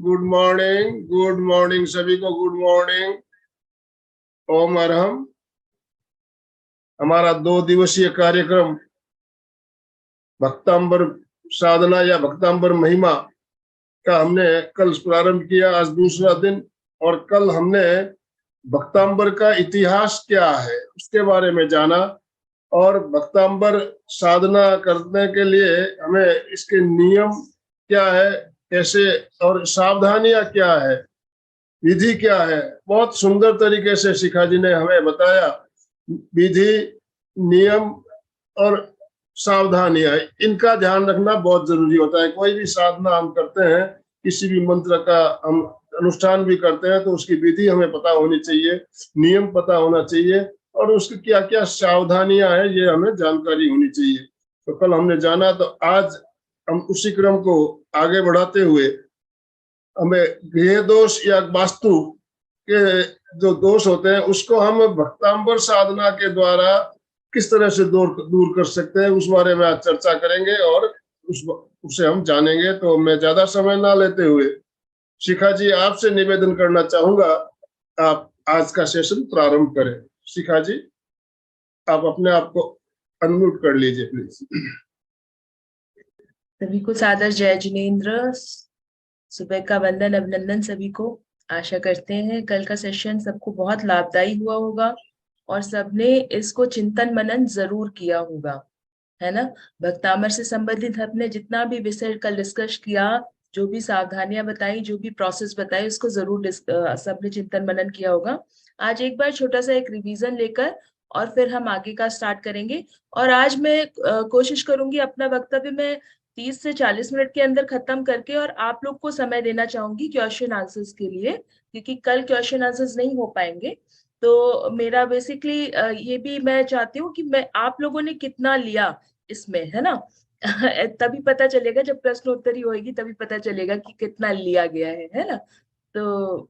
Good morning सभी को। Good morning. Om Arham. हमारा 2 दिवसीय कार्यक्रम भक्तांबर साधना या भक्तांबर महिमा का हमने कल प्रारंभ किया। आज दूसरा दिन, और कल हमने भक्तांबर का इतिहास क्या है उसके बारे में जाना, और भक्तांबर साधना करने के लिए हमें इसके नियम क्या है, कैसे, और सावधानियां क्या है, विधि क्या है। बहुत सुंदर तरीके से शिखा जी ने हमें बताया। विधि, नियम और सावधानियां, इनका ध्यान रखना बहुत जरूरी होता है। कोई भी साधना हम करते हैं, किसी भी मंत्र का हम अनुष्ठान भी करते हैं, तो उसकी विधि हमें पता होनी चाहिए, नियम पता होना चाहिए, और उसकी क्या क्या सावधानियां हैं ये हमें जानकारी होनी चाहिए। तो कल हमने जाना, तो आज हम उसी क्रम को आगे बढ़ाते हुए हमें गृह दोष या वास्तु के जो दोष होते हैं उसको हम भक्तांबर साधना के द्वारा किस तरह से दूर कर सकते हैं, उस बारे में आज चर्चा करेंगे और उसे हम जानेंगे। तो मैं ज्यादा समय ना लेते हुए शिखा जी आपसे निवेदन करना चाहूंगा, आप आज का सेशन प्रारंभ करें। शिखा जी, आप अपने आप को अनम्यूट कर लीजिए प्लीज। सभी को सादर जय जिनेन्द्र, सुबह का वंदन अभिनंदन सभी को। आशा करते हैं कल का सेशन सबको बहुत लाभदायी हुआ होगा और सबने इसको चिंतन मनन जरूर किया होगा, है ना। भक्तामर से संबंधित हमने जितना भी विषय कल डिस्कस किया, जो भी सावधानियां बताई, जो भी प्रोसेस बताई, उसको जरूर सबने चिंतन मनन किया होगा। आज एक बार छोटा सा एक रिवीजन लेकर और फिर हम आगे का स्टार्ट करेंगे। और आज मैं कोशिश करूंगी अपना वक्तव्य में 30 से 40 मिनट के अंदर खत्म करके, और आप लोग को समय देना चाहूंगी क्वेश्चन आंसर्स के लिए, क्योंकि कल क्वेश्चन आंसर्स नहीं हो पाएंगे। तो मेरा बेसिकली ये भी मैं चाहती हूँ कि मैं आप लोगों ने कितना लिया इसमें, है ना। तभी पता चलेगा, जब प्रश्नोत्तरी होगी तभी पता चलेगा कि कितना लिया गया है ना। तो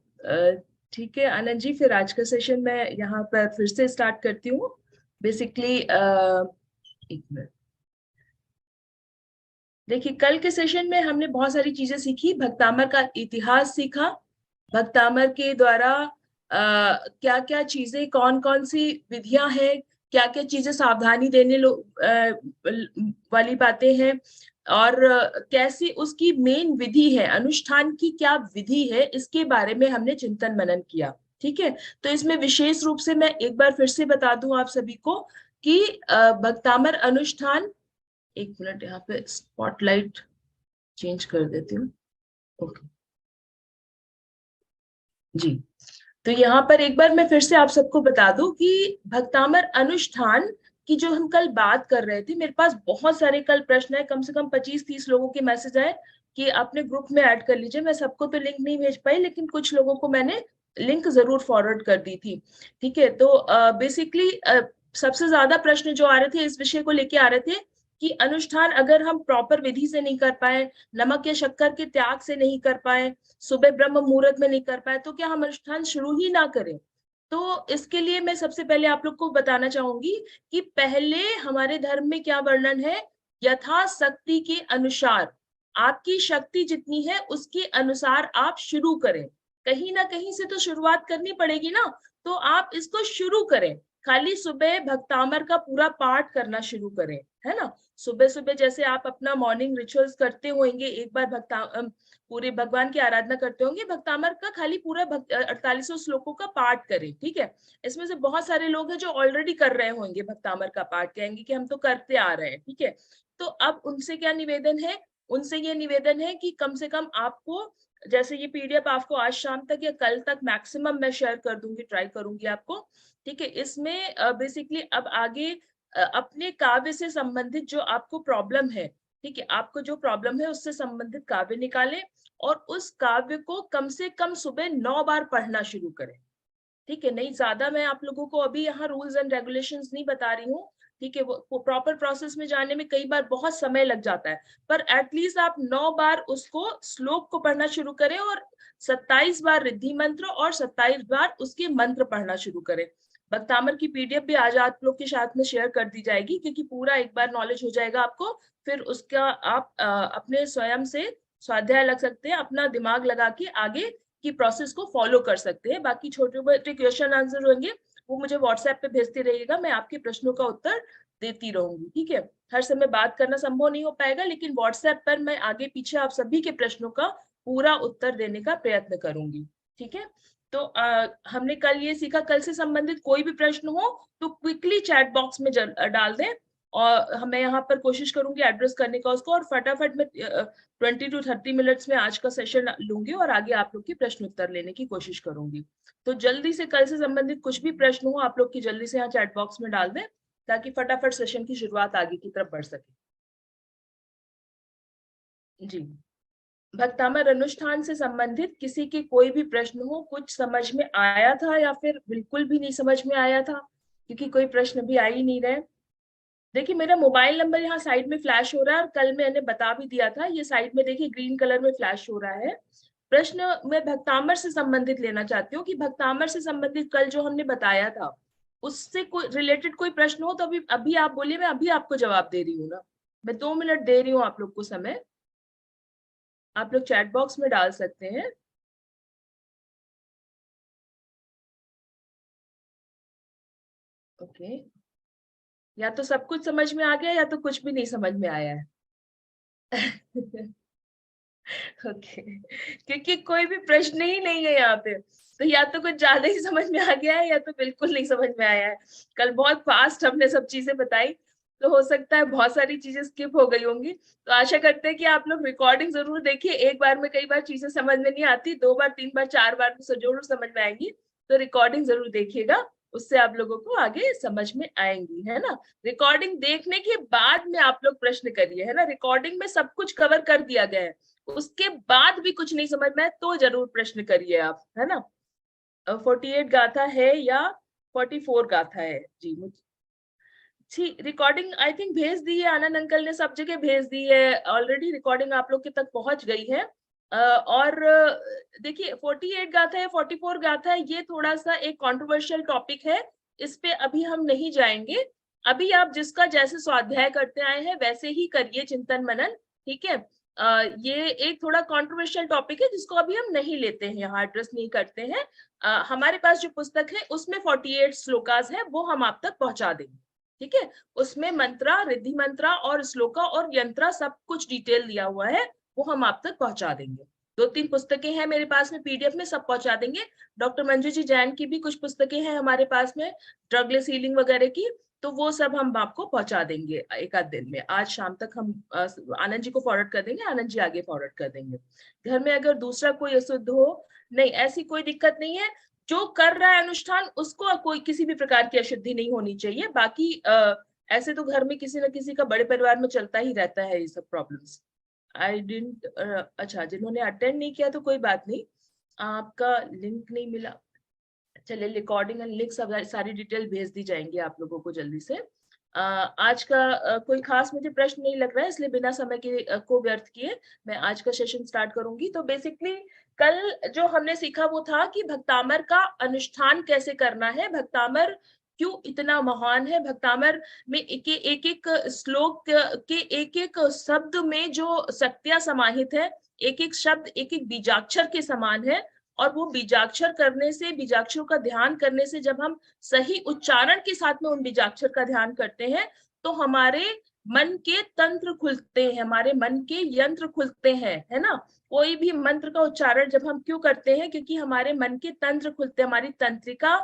ठीक है आनंद जी, फिर आज का सेशन मैं यहाँ पर फिर से स्टार्ट करती हूँ। बेसिकली एक मिनट, देखिए कल के सेशन में हमने बहुत सारी चीजें सीखी। भक्तामर का इतिहास सीखा, भक्तामर के द्वारा क्या क्या चीजें, कौन कौन सी विधियां हैं, क्या क्या चीजें सावधानी देने वाली बातें हैं, और कैसी उसकी मेन विधि है, अनुष्ठान की क्या विधि है, इसके बारे में हमने चिंतन मनन किया। ठीक है, तो इसमें विशेष रूप से मैं एक बार फिर से बता दूं आप सभी को कि भक्तामर अनुष्ठान, एक मिनट यहाँ पे स्पॉटलाइट चेंज कर देती हूँ। ओके जी, तो यहाँ पर एक बार मैं फिर से आप सबको बता दूं कि भक्तामर अनुष्ठान की जो हम कल बात कर रहे थे, मेरे पास बहुत सारे कल प्रश्न है, कम से कम 25-30 लोगों के मैसेज आए कि अपने ग्रुप में ऐड कर लीजिए। मैं सबको तो लिंक नहीं भेज पाई, लेकिन कुछ लोगों को मैंने लिंक जरूर फॉरवर्ड कर दी थी। ठीक है, तो बेसिकली सबसे ज्यादा प्रश्न जो आ रहे थे इस विषय को लेके आ रहे थे कि अनुष्ठान अगर हम प्रॉपर विधि से नहीं कर पाए, नमक या शक्कर के त्याग से नहीं कर पाए, सुबह ब्रह्म मुहूर्त में नहीं कर पाए, तो क्या हम अनुष्ठान शुरू ही ना करें। तो इसके लिए मैं सबसे पहले आप लोग को बताना चाहूंगी कि पहले हमारे धर्म में क्या वर्णन है, यथाशक्ति के अनुसार, आपकी शक्ति जितनी है उसके अनुसार आप शुरू करें। कहीं ना कहीं से तो शुरुआत करनी पड़ेगी ना, तो आप इसको शुरू करें। खाली सुबह भक्तामर का पूरा पाठ करना शुरू करें, है ना। सुबह सुबह जैसे आप अपना मॉर्निंग रिचुअल्स करते होंगे, एक बार पूरे भगवान की आराधना करते होंगे, भक्तामर का खाली पूरा 4800 श्लोकों का पाठ करें। ठीक है, इसमें से बहुत सारे लोग हैं जो ऑलरेडी कर रहे होंगे भक्तामर का पाठ, कहेंगे कि हम तो करते आ रहे हैं। ठीक है, तो अब उनसे क्या निवेदन है, उनसे ये निवेदन है कि कम से कम आपको, जैसे ये पीडीएफ आपको आज शाम तक या कल तक मैक्सिमम मैं शेयर कर दूंगी, ट्राई करूंगी आपको। ठीक है, इसमें बेसिकली अब आगे अपने काव्य से संबंधित जो आपको प्रॉब्लम है, ठीक है, आपको जो प्रॉब्लम है उससे संबंधित काव्य निकालें और उस काव्य को कम से कम सुबह 9 बार पढ़ना शुरू करें। ठीक है, नहीं ज्यादा मैं आप लोगों को अभी यहाँ रूल्स एंड रेगुलेशंस नहीं बता रही हूँ। ठीक है, वो प्रॉपर प्रोसेस में जाने में कई बार बहुत समय लग जाता है, पर एटलीस्ट आप 9 बार उसको श्लोक को पढ़ना शुरू करें और 27 बार रिद्धि मंत्र और 27 बार उसके मंत्र पढ़ना शुरू करें। भक्तामर की पीडीएफ भी आज आप लोग के साथ में शेयर कर दी जाएगी, क्योंकि पूरा एक बार नॉलेज हो जाएगा आपको, फिर उसका आप अपने स्वयं से स्वाध्याय लग सकते हैं, अपना दिमाग लगा के आगे की प्रोसेस को फॉलो कर सकते हैं। बाकी छोटे मोटे क्वेश्चन आंसर होंगे वो मुझे व्हाट्सएप पे भेजते रहिएगा, मैं आपके प्रश्नों का उत्तर देती रहूंगी, ठीक है। हर समय बात करना संभव नहीं हो पाएगा, लेकिन व्हाट्सएप पर मैं आगे पीछे आप सभी के प्रश्नों का पूरा उत्तर देने का प्रयत्न करूंगी, ठीक है। तो हमने कल ये सीखा, कल से संबंधित कोई भी प्रश्न हो तो क्विकली चैट बॉक्स में डाल दें, और मैं यहाँ पर कोशिश करूंगी एड्रेस करने का उसको, और फटाफट में 20 to 30 मिनट्स में आज का सेशन लूंगी और आगे आप लोग के प्रश्न उत्तर लेने की कोशिश करूंगी। तो जल्दी से कल से संबंधित कुछ भी प्रश्न हो आप लोग की जल्दी से यहाँ चैट बॉक्स में डाल दें, ताकि फटाफट सेशन की शुरुआत आगे की तरफ बढ़ सके। जी, भक्तामर अनुष्ठान से संबंधित किसी के कोई भी प्रश्न हो, कुछ समझ में आया था या फिर बिल्कुल भी नहीं समझ में आया था, क्योंकि कोई प्रश्न भी आ ही नहीं रहे। देखिए मेरा मोबाइल नंबर यहाँ साइड में फ्लैश हो रहा है, और कल मैंने बता भी दिया था, ये साइड में देखिए ग्रीन कलर में फ्लैश हो रहा है। प्रश्न मैं भक्तामर से संबंधित लेना चाहती हूँ कि भक्तामर से संबंधित कल जो हमने बताया था उससे कोई रिलेटेड कोई प्रश्न हो तो अभी अभी आप बोलिए, मैं अभी आपको जवाब दे रही हूँ ना। मैं 2 मिनट दे रही हूँ आप लोग को समय, आप लोग चैट बॉक्स में डाल सकते हैं। ओके, या तो सब कुछ समझ में आ गया या तो कुछ भी नहीं समझ में आया है। ओके, क्योंकि कोई भी प्रश्न ही नहीं है यहाँ पे, तो या तो कुछ ज्यादा ही समझ में आ गया है या तो बिल्कुल नहीं समझ में आया है। कल बहुत फास्ट हमने सब चीजें बताई, तो हो सकता है बहुत सारी चीजें स्किप हो गई होंगी। तो आशा करते हैं कि आप लोग रिकॉर्डिंग जरूर देखिए, एक बार में कई बार चीजें समझ में नहीं आती, 2 बार 3 बार 4 बार में जरूर समझ में आएंगी। तो रिकॉर्डिंग जरूर देखिएगा, उससे आप लोगों को आगे समझ में आएंगी, है ना। रिकॉर्डिंग देखने के बाद में आप लोग प्रश्न करिए, है ना। रिकॉर्डिंग में सब कुछ कवर कर दिया गया है, उसके बाद भी कुछ नहीं समझ में आए तो जरूर प्रश्न करिए आप, है ना। 48 गाथा है या 44 गाथा है? जी मुझे रिकॉर्डिंग आई थिंक भेज दी है, आनंद अंकल ने सब जगह भेज दी है ऑलरेडी, रिकॉर्डिंग आप लोग के तक पहुंच गई है। और देखिए 48 गाथा है 44 गाथा है, ये थोड़ा सा एक कंट्रोवर्शियल टॉपिक है, इस पे अभी हम नहीं जाएंगे। अभी आप जिसका जैसे स्वाध्याय करते आए हैं वैसे ही करिए चिंतन मनन, ठीक है। ये एक थोड़ा कंट्रोवर्शियल टॉपिक है जिसको अभी हम नहीं लेते हैं, यहाँ एड्रेस नहीं करते हैं। हमारे पास जो पुस्तक है उसमें 48 श्लोकास है, वो हम आप तक पहुंचा देंगे, ठीक है। उसमें मंत्रा, रिद्धि मंत्रा और श्लोका और यंत्रा सब कुछ डिटेल दिया हुआ है, वो हम आप तक पहुंचा देंगे। 2-3 पुस्तकें हैं मेरे पास में पीडीएफ में, सब पहुंचा देंगे। डॉक्टर मंजू जी जैन की भी कुछ पुस्तकें हैं हमारे पास में, ड्रगलेस हीलिंग वगैरह की, तो वो सब हम आपको पहुंचा देंगे एक आध दिन में। आज शाम तक हम आनंद जी को फॉरवर्ड कर देंगे, आनंद जी आगे फॉरवर्ड कर देंगे। घर में अगर दूसरा कोई अशुद्ध हो, नहीं ऐसी कोई दिक्कत नहीं है, जो कर रहा है अनुष्ठान उसको कोई किसी भी प्रकार की अशुद्धि नहीं होनी चाहिए। बाकी ऐसे तो घर में किसी न किसी का बड़े परिवार में चलता ही रहता है ये सब प्रॉब्लम्स। आई डिडंट अच्छा, जिन्होंने अटेंड नहीं किया तो कोई बात नहीं, आपका लिंक नहीं मिला, चलिए रिकॉर्डिंग एंड लिंक सब सारी डिटेल भेज दी जाएंगी आप लोगों को जल्दी से। आज का कोई खास मुझे प्रश्न नहीं लग रहा है, इसलिए बिना समय के को व्यर्थ किए मैं आज का सेशन स्टार्ट करूंगी। तो बेसिकली कल जो हमने सीखा वो था कि भक्तामर का अनुष्ठान कैसे करना है, भक्तामर क्यों इतना महान है, भक्तामर में एक एक श्लोक के एक एक शब्द में जो शक्तियां समाहित है, एक एक शब्द एक एक बीजाक्षर के समान है। और वो बीजाक्षर करने से, बीजाक्षरों का ध्यान करने से, जब हम सही उच्चारण के साथ में उन बीजाक्षर का ध्यान करते हैं तो हमारे मन के तंत्र खुलते हैं, हमारे मन के यंत्र खुलते हैं, है ना। कोई भी मंत्र का उच्चारण जब हम क्यों करते हैं, क्योंकि हमारे मन के तंत्र खुलते हैं, हमारी तंत्रिका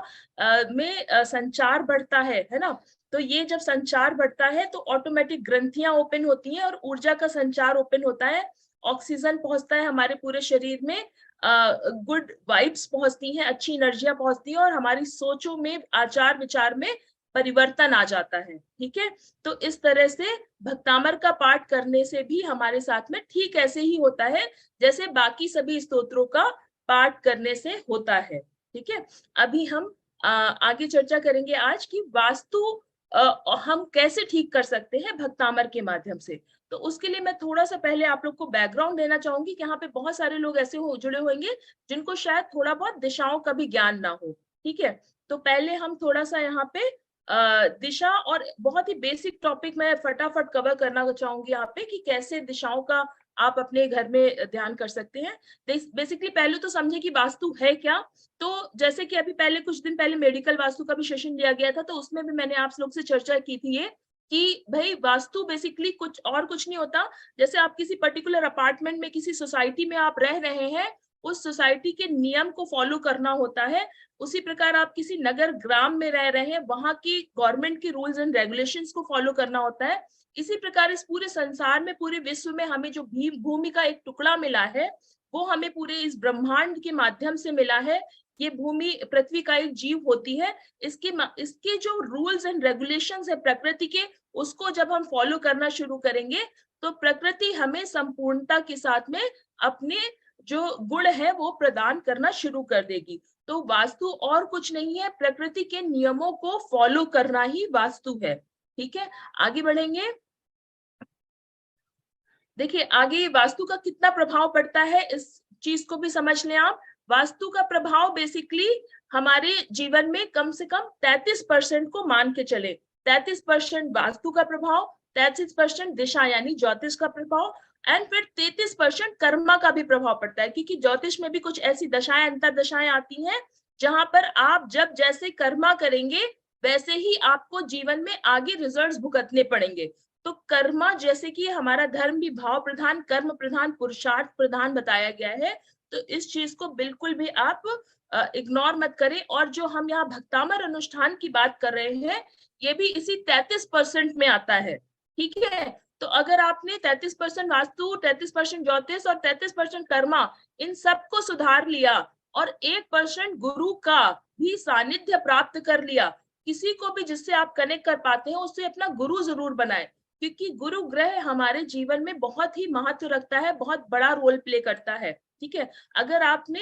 में संचार बढ़ता है ना। तो ये जब संचार बढ़ता है तो ऑटोमेटिक ग्रंथियां ओपन होती हैं और ऊर्जा का संचार ओपन होता है, ऑक्सीजन पहुंचता है हमारे पूरे शरीर में, गुड वाइब्स पहुंचती हैं, अच्छी एनर्जियां पहुंचती हैं और हमारी सोचों में, आचार विचार में परिवर्तन आ जाता है, ठीक है। तो इस तरह से भक्तामर का पाठ करने से भी हमारे साथ में ठीक ऐसे ही होता है जैसे बाकी सभी स्तोत्रों का पाठ करने से होता है, ठीक है। अभी हम आगे चर्चा करेंगे आज की वास्तु हम कैसे ठीक कर सकते हैं भक्तामर के माध्यम से। तो उसके लिए मैं थोड़ा सा पहले आप लोग को बैकग्राउंड देना चाहूंगी कि यहाँ पे बहुत सारे लोग ऐसे जुड़े होंगे जिनको शायद थोड़ा बहुत दिशाओं का भी ज्ञान ना हो, ठीक है। तो पहले हम थोड़ा सा यहाँ पे दिशा और बहुत ही बेसिक टॉपिक मैं फटाफट कवर करना चाहूंगी यहाँ पे कि कैसे दिशाओं का आप अपने घर में ध्यान कर सकते हैं। बेसिकली पहले तो समझे कि वास्तु है क्या। तो जैसे कि अभी पहले कुछ दिन पहले मेडिकल वास्तु का भी सेशन लिया गया था, तो उसमें भी मैंने आप लोग से चर्चा की थी ये कि भाई वास्तु बेसिकली कुछ नहीं होता। जैसे आप किसी पर्टिकुलर अपार्टमेंट में, किसी सोसाइटी में आप रह रहे हैं, उस सोसाइटी के नियम को फॉलो करना होता है। उसी प्रकार आप किसी नगर ग्राम में रह रहे हैं, वहां की गवर्नमेंट की रूल्स एंड रेगुलेशंस को फॉलो करना होता है। इसी प्रकार इस पूरे संसार में, पूरे विश्व में हमें जो भूमि का एक टुकड़ा मिला है, वो हमें पूरे इस ब्रह्मांड के माध्यम से मिला है। ये भूमि पृथ्वी का एक जीव होती है। इसके जो रूल्स एंड रेगुलेशंस है प्रकृति के, उसको जब हम फॉलो करना शुरू करेंगे तो प्रकृति हमें संपूर्णता के साथ में अपने जो गुण है वो प्रदान करना शुरू कर देगी। तो वास्तु और कुछ नहीं है, प्रकृति के नियमों को फॉलो करना ही वास्तु है। ठीक है, आगे बढ़ेंगे। देखिए आगे वास्तु का कितना प्रभाव पड़ता है, इस चीज को भी समझ लें आप। वास्तु का प्रभाव बेसिकली हमारे जीवन में कम से कम 33% को मान के चले। 33% वास्तु का प्रभाव, 33% दिशा यानी ज्योतिष का प्रभाव, एंड फिर 33% कर्मा का भी प्रभाव पड़ता है, क्योंकि ज्योतिष में भी कुछ ऐसी दशाएं, अंतर दशाएं आती हैं जहां पर आप जब जैसे कर्मा करेंगे वैसे ही आपको जीवन में आगे रिजल्ट्स भुगतने पड़ेंगे। तो कर्मा, जैसे कि हमारा धर्म भी भाव प्रधान, कर्म प्रधान, पुरुषार्थ प्रधान बताया गया है, तो इस चीज को बिल्कुल भी आप इग्नोर मत करें। और जो हम यहाँ भक्तामर अनुष्ठान की बात कर रहे हैं, ये भी इसी 33% में आता है। ठीक है, तो अगर आपने 33% वास्तु, 33% ज्योतिष और 33% कर्मा, इन सबको सुधार लिया और 1% गुरु का भी सानिध्य प्राप्त कर लिया, किसी को भी जिससे आप कनेक्ट कर पाते हैं उससे अपना गुरु जरूर बनाए, क्योंकि गुरु ग्रह हमारे जीवन में बहुत ही महत्व रखता है, बहुत बड़ा रोल प्ले करता है। ठीक है, अगर आपने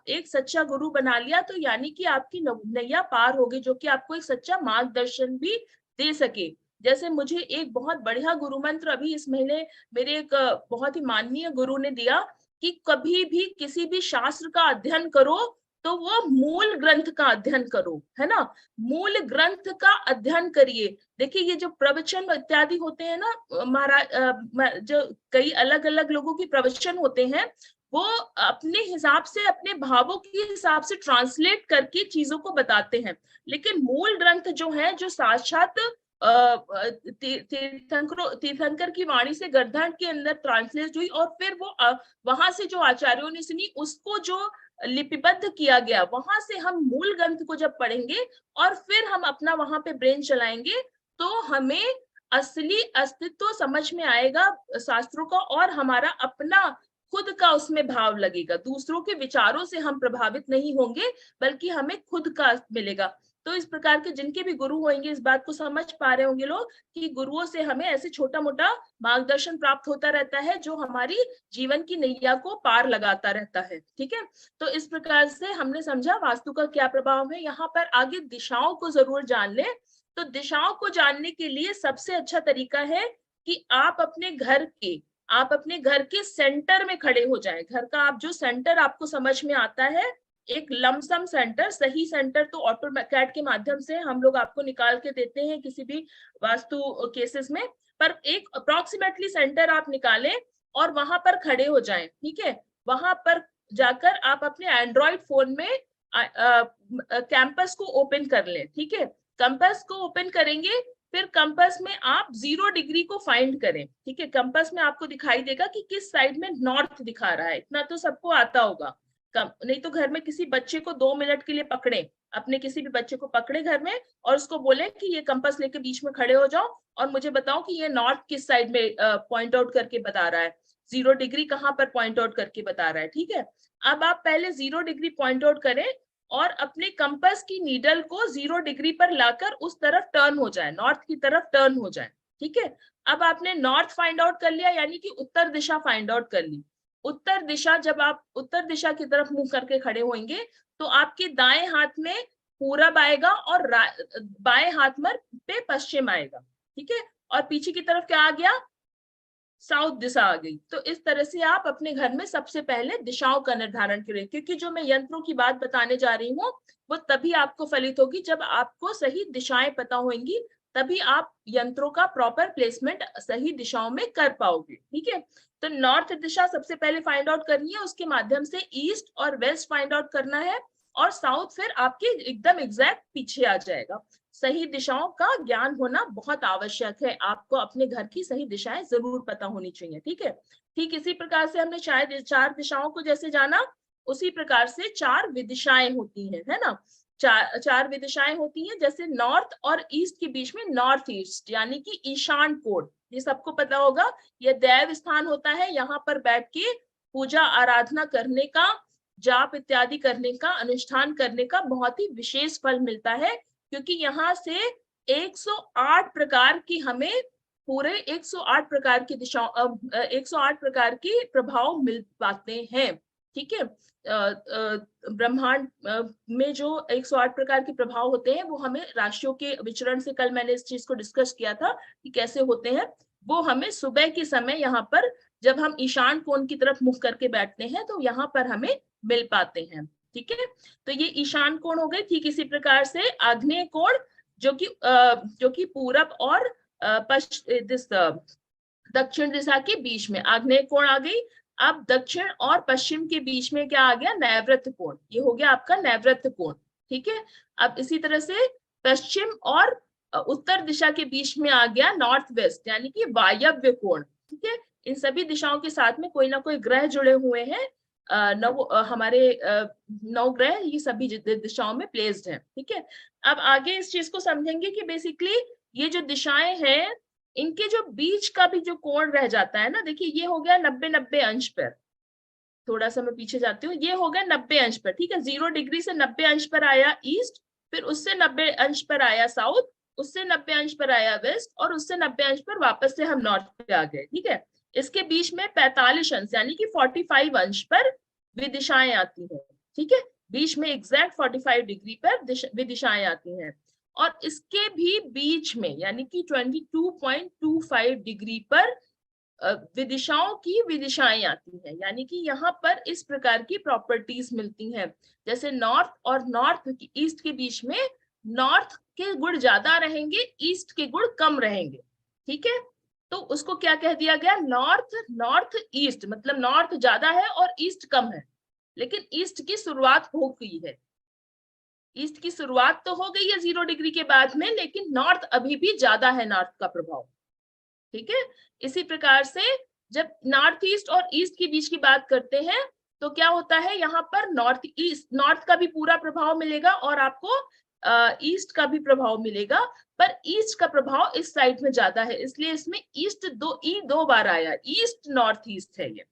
एक सच्चा गुरु बना लिया तो यानी कि आपकी नैया पार होगी, जो कि आपको एक सच्चा मार्गदर्शन भी दे सके। जैसे मुझे एक बहुत बढ़िया गुरु मंत्र अभी इस महीने मेरे एक बहुत ही माननीय गुरु ने दिया कि कभी भी किसी भी शास्त्र का अध्ययन करो तो वो मूल ग्रंथ का अध्ययन करो, है ना, मूल ग्रंथ का अध्ययन करिए। देखिए ये जो प्रवचन इत्यादि होते हैं ना महाराज, जो कई अलग अलग लोगों की प्रवचन होते हैं, वो अपने हिसाब से, अपने भावों के हिसाब से ट्रांसलेट करके चीजों को बताते हैं। लेकिन मूल ग्रंथ जो है, जो साक्षात तीर्थंकर की वाणी से गर्दन के अंदर ट्रांसलेट हुई और फिर वो वहां से जो आचार्यों ने सुनी उसको जो लिपिबद्ध किया गया, वहां से हम मूल ग्रंथ को जब पढ़ेंगे और फिर हम अपना वहां पे ब्रेन चलाएंगे तो हमें असली अस्तित्व समझ में आएगा शास्त्रों का, और हमारा अपना खुद का उसमें भाव लगेगा। दूसरों के विचारों से हम प्रभावित नहीं होंगे, बल्कि हमें खुद का मिलेगा। तो इस प्रकार के जिनके भी गुरु होंगे, इस बात को समझ पा रहे होंगे लोग कि गुरुओं से हमें ऐसे छोटा मोटा मार्गदर्शन प्राप्त होता रहता है, जो हमारी जीवन की नैया को पार लगाता रहता है। ठीक है, तो इस प्रकार से हमने समझा वास्तु का क्या प्रभाव है। यहाँ पर आगे दिशाओं को जरूर जान ले। तो दिशाओं को जानने के लिए सबसे अच्छा तरीका है कि आप अपने घर के सेंटर में खड़े हो जाएं। घर का आप जो सेंटर आपको समझ में आता है, एक लमसम सेंटर, सही सेंटर तो ऑटोकैड के माध्यम से हम लोग आपको निकाल के देते हैं किसी भी वास्तु केसेस में, पर एक अप्रोक्सीमेटली सेंटर आप निकालें और वहां पर खड़े हो जाएं। ठीक है, वहां पर जाकर आप अपने एंड्रॉइड फोन में कैंपस को ओपन कर लें। ठीक है, कंपास को ओपन करेंगे, फिर कंपास में आप 0 डिग्री को फाइंड करें। ठीक है, कंपास में आपको दिखाई देगा कि किस साइड में नॉर्थ दिखा रहा है, इतना तो सबको आता होगा। नहीं तो घर में किसी बच्चे को 2 मिनट के लिए पकड़े, अपने किसी भी बच्चे को पकड़े घर में और उसको बोले कि ये कंपास लेके बीच में खड़े हो जाओ और मुझे बताओ कि ये नॉर्थ किस साइड में पॉइंट आउट करके बता रहा है, 0 डिग्री कहाँ पर पॉइंट आउट करके बता रहा है। ठीक है, अब आप पहले 0 डिग्री पॉइंट आउट करें और अपने कंपास की नीडल को 0 डिग्री पर लाकर उस तरफ टर्न हो जाए, नॉर्थ की तरफ टर्न हो जाए। ठीक है, अब आपने नॉर्थ फाइंड आउट कर लिया, यानी कि उत्तर दिशा फाइंड आउट कर ली। उत्तर दिशा, जब आप उत्तर दिशा की तरफ मुंह करके खड़े होंगे तो आपके दाएं हाथ में पूरब आएगा और बाएं हाथ में पे पश्चिम आएगा। ठीक है, और पीछे की तरफ क्या आ गया, साउथ दिशा आ गई। तो इस तरह से आप अपने घर में सबसे पहले दिशाओं का निर्धारण करें, क्योंकि जो मैं यंत्रों की बात बताने जा रही हूँ वो तभी आपको फलित होगी जब आपको सही दिशाएं पता होंगी, तभी आप यंत्रों का प्रॉपर प्लेसमेंट सही दिशाओं में कर पाओगे। ठीक है, तो नॉर्थ दिशा सबसे पहले फाइंड आउट करनी है, उसके माध्यम से ईस्ट और वेस्ट फाइंड आउट करना है, और साउथ फिर आपके एकदम एग्जैक्ट पीछे आ जाएगा। सही दिशाओं का ज्ञान होना बहुत आवश्यक है, आपको अपने घर की सही दिशाएं जरूर पता होनी चाहिए। ठीक है, ठीक इसी प्रकार से हमने शायद 4 दिशाओं को जैसे जाना, उसी प्रकार से 4 विदिशाएं होती हैं, है ना। 4 विदिशाएं होती हैं, जैसे नॉर्थ और ईस्ट के बीच में नॉर्थ ईस्ट यानी कि ईशान कोण, ये सबको पता होगा, ये दैव स्थान होता है, यहाँ पर बैठ के पूजा आराधना करने का, जाप इत्यादि करने का, अनुष्ठान करने का बहुत ही विशेष फल मिलता है, क्योंकि यहाँ से 108 प्रकार की हमें पूरे 108 प्रकार की दिशाओं 108 प्रकार के प्रभाव मिल पाते हैं। ठीक है, ब्रह्मांड में जो 108 प्रकार के प्रभाव होते हैं वो हमें राशियों के विचरण से, कल मैंने इस चीज को डिस्कस किया था कि कैसे होते हैं, वो हमें सुबह के समय यहाँ पर जब हम ईशान कोण की तरफ मुख करके बैठते हैं तो यहाँ पर हमें मिल पाते हैं। ठीक है, तो ये ईशान कोण हो गए। ठीक इसी प्रकार से आग्नेय कोण जो कि पूरब और दक्षिण दिशा के बीच में आग्नेय कोण आ गई। अब दक्षिण और पश्चिम के बीच में क्या आ गया, नैवृत्त कोण, ये हो गया आपका नैवृत्त कोण। ठीक है, अब इसी तरह से पश्चिम और उत्तर दिशा के बीच में आ गया नॉर्थ वेस्ट यानी कि वायव्य कोण। ठीक है, इन सभी दिशाओं के साथ में कोई ना कोई ग्रह जुड़े हुए हैं, हमारे 9 ग्रह ये सभी दिशाओं में प्लेस्ड हैं। ठीक है, अब आगे इस चीज को समझेंगे कि बेसिकली ये जो दिशाएं हैं इनके जो बीच का भी जो कोण रह जाता है ना, देखिए ये हो गया 90-90 अंश पर, थोड़ा सा मैं पीछे जाती हूँ, ये हो गया 90 अंश पर। ठीक है, 0 डिग्री से 90 अंश पर आया ईस्ट, फिर उससे 90 अंश पर आया साउथ, उससे 90 अंश पर आया वेस्ट, और उससे 90 अंश पर वापस से हम नॉर्थ पे आ गए। ठीक है, इसके बीच में 45 अंश यानी कि 45 अंश पर विदिशाएं आती हैं। ठीक है, बीच में एग्जैक्ट 45 डिग्री पर विदिशाएं आती हैं, और इसके भी बीच में यानी कि 22.25 डिग्री पर विदिशाओं की विदिशाएं आती हैं, यानी कि यहाँ पर इस प्रकार की प्रॉपर्टीज मिलती हैं, जैसे नॉर्थ और नॉर्थ ईस्ट के बीच में नॉर्थ के गुण ज्यादा रहेंगे, ईस्ट के गुण कम रहेंगे। ठीक है, तो उसको क्या कह दिया गया, नॉर्थ ईस्ट, मतलब नॉर्थ ज्यादा है और ईस्ट कम है, लेकिन ईस्ट की शुरुआत हो गई है, ईस्ट की शुरुआत तो हो गई है 0 डिग्री के बाद में, लेकिन नॉर्थ अभी भी ज्यादा है, नॉर्थ का प्रभाव। ठीक है, इसी प्रकार से जब नॉर्थ ईस्ट और ईस्ट के बीच की बात करते हैं तो क्या होता है, यहाँ पर नॉर्थ का भी पूरा प्रभाव मिलेगा और आपको ईस्ट का भी प्रभाव मिलेगा, पर ईस्ट का प्रभाव इस साइड में ज्यादा है, इसलिए इसमें ईस्ट 2 बार आया, ईस्ट नॉर्थ ईस्ट है ये,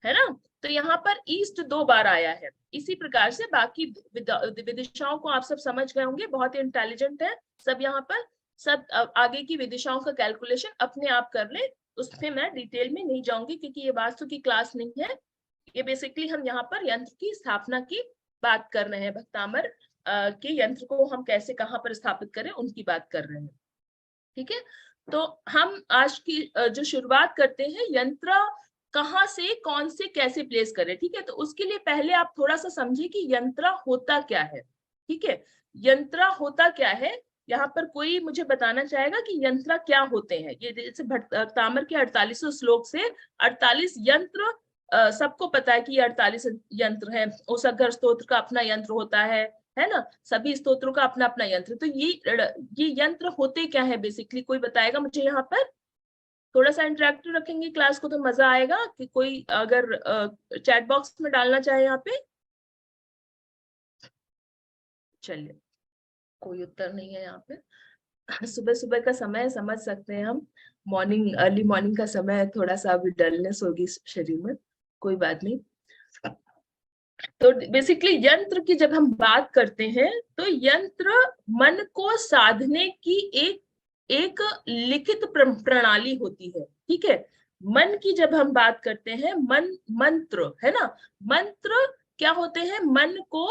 है ना, तो यहाँ पर ईस्ट 2 बार आया है। इसी प्रकार से बाकी विदिशाओं को आप सब समझ गए होंगे, बहुत ही इंटेलिजेंट है सब यहाँ पर, सब आगे की विदिशाओं का कैलकुलेशन अपने आप कर ले, उसमें मैं डिटेल में नहीं जाऊंगी क्योंकि ये वास्तु की क्लास नहीं है, ये बेसिकली हम यहाँ पर यंत्र की स्थापना की बात कर रहे हैं, भक्तामर के यंत्र को हम कैसे कहाँ पर स्थापित करें उनकी बात कर रहे हैं। ठीक है, तो हम आज की जो शुरुआत करते हैं, यंत्र कहाँ से कौन से कैसे प्लेस करें। ठीक है, तो उसके लिए पहले आप थोड़ा सा समझिए कि यंत्र होता क्या है। ठीक है, यंत्र होता क्या है, यहाँ पर कोई मुझे बताना चाहेगा कि यंत्र क्या होते हैं। ये जैसे भक्तामर के 48 श्लोक से 48 यंत्र, सबको पता है कि ये 48 यंत्र है, उषघ्र स्तोत्र का अपना यंत्र होता है ना, सभी स्तोत्रों का अपना अपना यंत्र। तो ये यंत्र होते क्या है बेसिकली, कोई बताएगा मुझे। यहाँ पर थोड़ा सा इंटरेक्टिव रखेंगे क्लास को तो मजा आएगा, कि कोई अगर चैट बॉक्स में डालना चाहे यहाँ पे। चलिए, कोई उत्तर नहीं है यहाँ पे। सुबह सुबह का समय समझ सकते हैं हम, मॉर्निंग अर्ली मॉर्निंग का समय, थोड़ा सा अभी डलनेस होगी शरीर में, कोई बात नहीं। तो बेसिकली यंत्र की जब हम बात करते हैं तो यंत्र मन को साधने की एक लिखित प्रणाली होती है। ठीक है, मन की जब हम बात करते हैं, मंत्र है ना, मंत्र क्या होते हैं, मन को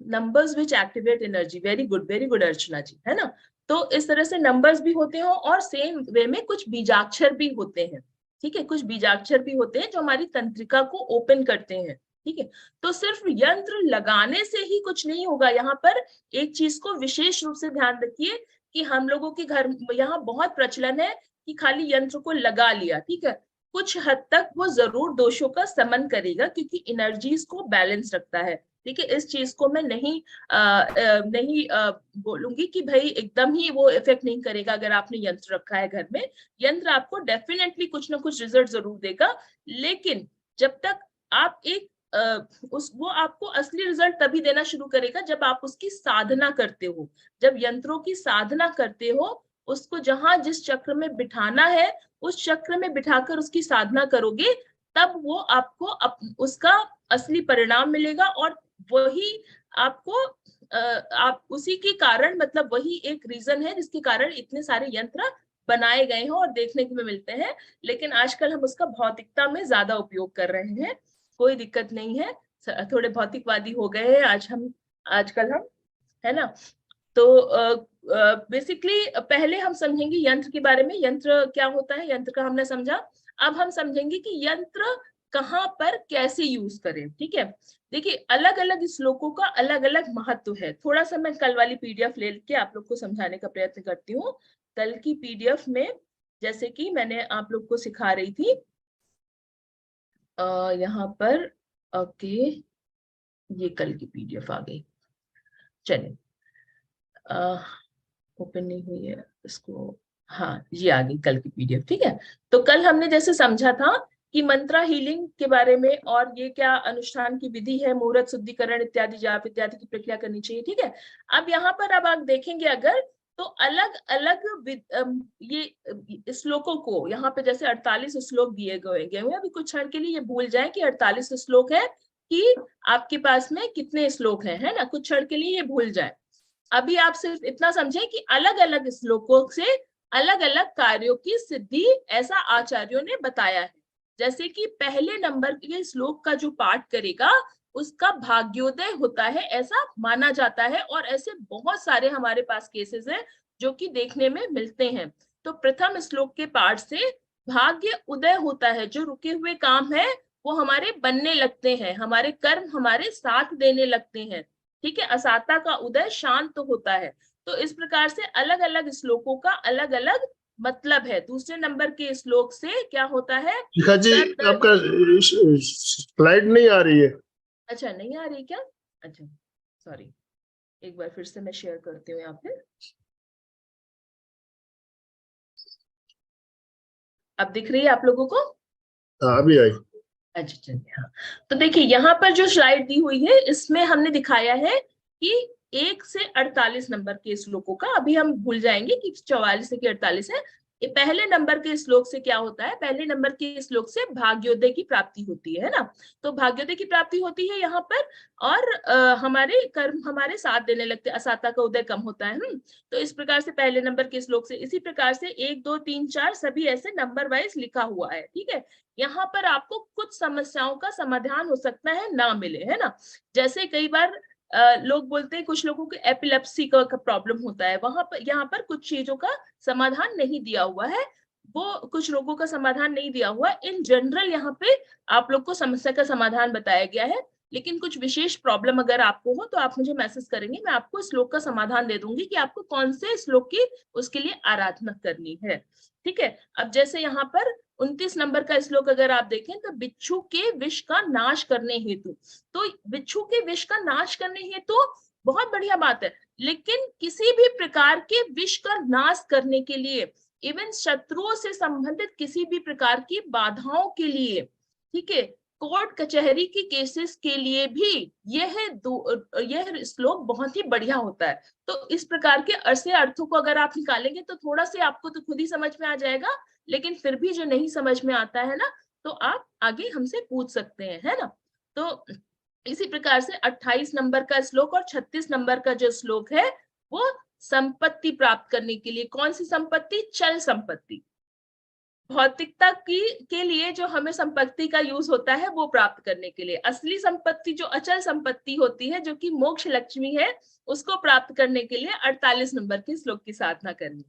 numbers which activate energy, very good Archana ji, है ना, तो इस तरह से नंबर्स भी होते हैं और सेम वे में कुछ बीजाक्षर भी होते हैं। ठीक है, कुछ बीजाक्षर भी होते हैं जो हमारी तंत्रिका को ओपन करते हैं। ठीक है, तो सिर्फ यंत्र लगाने से ही कुछ नहीं होगा, यहाँ पर एक चीज को विशेष रूप से ध्यान रखिए कि हम लोगों के घर यहाँ बहुत प्रचलन है कि खाली यंत्र को लगा लिया, ठीक है, कुछ हद तक वो जरूर दोषों का समन करेगा क्योंकि एनर्जीज को बैलेंस रखता है। ठीक है, इस चीज को मैं नहीं बोलूंगी कि भाई एकदम ही वो इफेक्ट नहीं करेगा अगर आपने यंत्र रखा है घर में। यंत्र आपको डेफिनेटली कुछ ना कुछ रिजल्ट जरूर देगा, लेकिन जब तक आप एक वो आपको असली रिजल्ट तभी देना शुरू करेगा जब आप उसकी साधना करते हो। जब यंत्रों की साधना करते हो, उसको जहां जिस चक्र में बिठाना है उस चक्र में बिठाकर उसकी साधना करोगे, तब वो आपको उसका असली परिणाम मिलेगा। और वही आपको आप उसी के कारण, मतलब वही एक रीजन है जिसके कारण इतने सारे यंत्र बनाए गए हैं और देखने को मिलते हैं। लेकिन आजकल हम उसका भौतिकता में ज्यादा उपयोग कर रहे हैं, कोई दिक्कत नहीं है, थोड़े भौतिकवादी हो गए हैं आजकल हम, है ना। तो बेसिकली पहले हम समझेंगे यंत्र के बारे में, यंत्र क्या होता है, यंत्र का हमने समझा। अब हम समझेंगे कि यंत्र कहाँ पर कैसे यूज करें। ठीक है, देखिए अलग अलग श्लोकों का अलग अलग महत्व है। थोड़ा सा मैं कल वाली पीडीएफ ले के आप लोग को समझाने का प्रयत्न करती हूँ। कल की पीडीएफ में जैसे कि मैंने आप लोग को सिखा रही थी, यहाँ पर, ओके, ये कल की पीडीएफ आ गई, चलिए ओपन नहीं हुई है इसको, हाँ ये आ गई कल की पीडीएफ। ठीक है, तो कल हमने जैसे समझा था कि मंत्रा हीलिंग के बारे में, और ये क्या अनुष्ठान की विधि है, मुहूर्त, शुद्धिकरण इत्यादि, जाप इत्यादि की प्रक्रिया करनी चाहिए। ठीक है, अब यहाँ पर अब आप देखेंगे अगर तो अलग अलग ये श्लोकों को यहाँ पे जैसे 48 श्लोक दिए गए हैं। अभी कुछ क्षण के लिए ये भूल जाए कि 48 श्लोक है कि आपके पास में कितने श्लोक है ना, कुछ क्षण के लिए ये भूल जाए। अभी आप सिर्फ इतना समझें कि अलग अलग श्लोकों से अलग अलग कार्यों की सिद्धि ऐसा आचार्यों ने बताया है। जैसे कि पहले नंबर के श्लोक का जो पाठ करेगा उसका भाग्योदय होता है, ऐसा माना जाता है। और ऐसे बहुत सारे हमारे पास केसेस हैं जो कि देखने में मिलते हैं। तो प्रथम श्लोक के पाठ से भाग्य उदय होता है, जो रुके हुए काम है वो हमारे बनने लगते हैं, हमारे कर्म हमारे साथ देने लगते हैं। ठीक है, असाता का उदय शांत होता है। तो इस प्रकार से अलग अलग श्लोकों का अलग अलग मतलब है। दूसरे नंबर के श्लोक से क्या होता है, शिखा जी आपका स्लाइड नहीं आ रही है। अच्छा नहीं आ रही क्या, अच्छा सॉरी, एक बार फिर से मैं शेयर करती हूँ यहाँ पे। अब दिख रही है आप लोगों को? हाँ अभी आई। अच्छा चलिए, हाँ तो देखिए यहाँ पर जो स्लाइड दी हुई है इसमें हमने दिखाया है कि 1 से 48 नंबर के श्लोकों का, अभी हम भूल जाएंगे कि 44 से 48 है। ये पहले नंबर के श्लोक से क्या होता है, पहले नंबर के श्लोक से भाग्योदय की प्राप्ति होती है ना। तो भाग्योदय की प्राप्ति होती है यहाँ पर, और हमारे कर्म हमारे साथ देने लगते, असाता का उदय कम होता है। तो इस प्रकार से पहले नंबर के श्लोक से, इसी प्रकार से 1 2 3 4 सभी ऐसे नंबर वाइज लिखा हुआ है। ठीक है, यहाँ पर आपको कुछ समस्याओं का समाधान हो सकता है ना मिले, है ना। जैसे कई बार लोग बोलते हैं कुछ लोगों को एपिलेप्सी का प्रॉब्लम होता है, वहां पर यहाँ पर कुछ चीजों का समाधान नहीं दिया हुआ है, वो कुछ रोगों का समाधान नहीं दिया हुआ। इन जनरल यहाँ पे आप लोग को समस्या का समाधान बताया गया है, लेकिन कुछ विशेष प्रॉब्लम अगर आपको हो तो आप मुझे मैसेज करेंगे, मैं आपको श्लोक का समाधान दे दूंगी कि आपको कौन से श्लोक की उसके लिए आराधना करनी है। ठीक है, अब जैसे यहाँ पर 29 नंबर का श्लोक अगर आप देखें तो बिच्छू के विष का नाश करने हेतु, तो बिच्छू के विष का नाश करने हेतु बहुत बढ़िया बात है, लेकिन किसी भी प्रकार के विष का नाश करने के लिए, इवन शत्रुओं से संबंधित किसी भी प्रकार की बाधाओं के लिए, ठीक है, कोर्ट कचहरी की केसेस के लिए भी यह श्लोक बहुत ही बढ़िया होता है। तो इस प्रकार के ऐसे अर्थों को अगर आप निकालेंगे तो थोड़ा से आपको तो खुद ही समझ में आ जाएगा, लेकिन फिर भी जो नहीं समझ में आता है ना तो आप आगे हमसे पूछ सकते हैं, है ना। तो इसी प्रकार से 28 नंबर का श्लोक और 36 नंबर का जो श्लोक है वो संपत्ति प्राप्त करने के लिए, कौन सी संपत्ति, चल संपत्ति, भौतिकता के लिए जो हमें संपत्ति का यूज होता है वो प्राप्त करने के लिए, असली संपत्ति जो अचल संपत्ति होती है जो कि मोक्ष लक्ष्मी है, उसको प्राप्त करने के लिए 48 नंबर के श्लोक की साधना करनी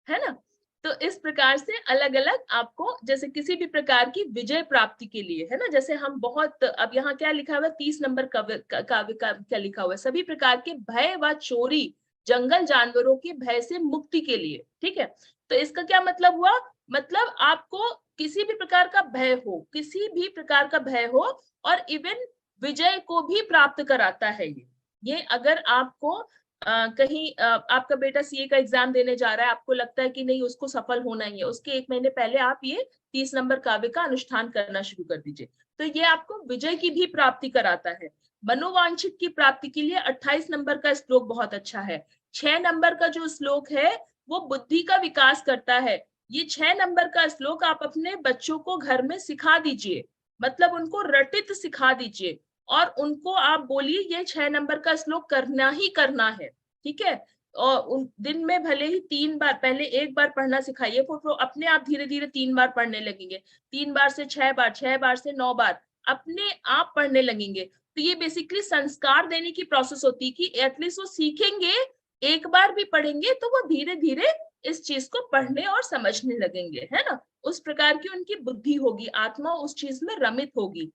है ना। तो इस प्रकार से अलग अलग आपको, जैसे किसी भी प्रकार की विजय प्राप्ति के लिए, है ना, जैसे हम बहुत, अब यहाँ क्या लिखा हुआ है 30 नंबर काव्य का क्या लिखा हुआ है, सभी प्रकार के भय व चोरी जंगल जानवरों के भय से मुक्ति के लिए। ठीक है, तो इसका क्या मतलब हुआ, मतलब आपको किसी भी प्रकार का भय हो, किसी भी प्रकार का भय हो, और इवन विजय को भी प्राप्त कराता है ये अगर आपको कहीं आपका बेटा सीए का एग्जाम देने जा रहा है, आपको लगता है कि नहीं उसको सफल होना ही है, उसके 1 महीने पहले आप ये 30 नंबर काव्य का अनुष्ठान करना शुरू कर दीजिए, तो ये आपको विजय की भी प्राप्ति कराता है। मनोवांछित की प्राप्ति के लिए 28 नंबर का श्लोक बहुत अच्छा है। 6 नंबर का जो श्लोक है वो बुद्धि का विकास करता है। ये 6 नंबर का श्लोक आप अपने बच्चों को घर में सिखा दीजिए, मतलब उनको रटित सिखा दीजिए, और उनको आप बोलिए ये 6 नंबर का श्लोक करना ही करना है। ठीक है, और उन दिन में भले ही 3 बार, पहले 1 बार पढ़ना सिखाइए, फिर अपने आप धीरे धीरे 3 बार पढ़ने लगेंगे, 3 बार से 6 बार, 6 बार से 9 बार अपने आप पढ़ने लगेंगे। तो ये बेसिकली संस्कार देने की प्रोसेस होती है कि एटलीस्ट वो सीखेंगे, एक बार भी पढ़ेंगे तो वो धीरे धीरे इस चीज को पढ़ने और समझने लगेंगे, है ना, उस प्रकार की उनकी बुद्धि होगी, आत्मा उस चीज में रमित होगी।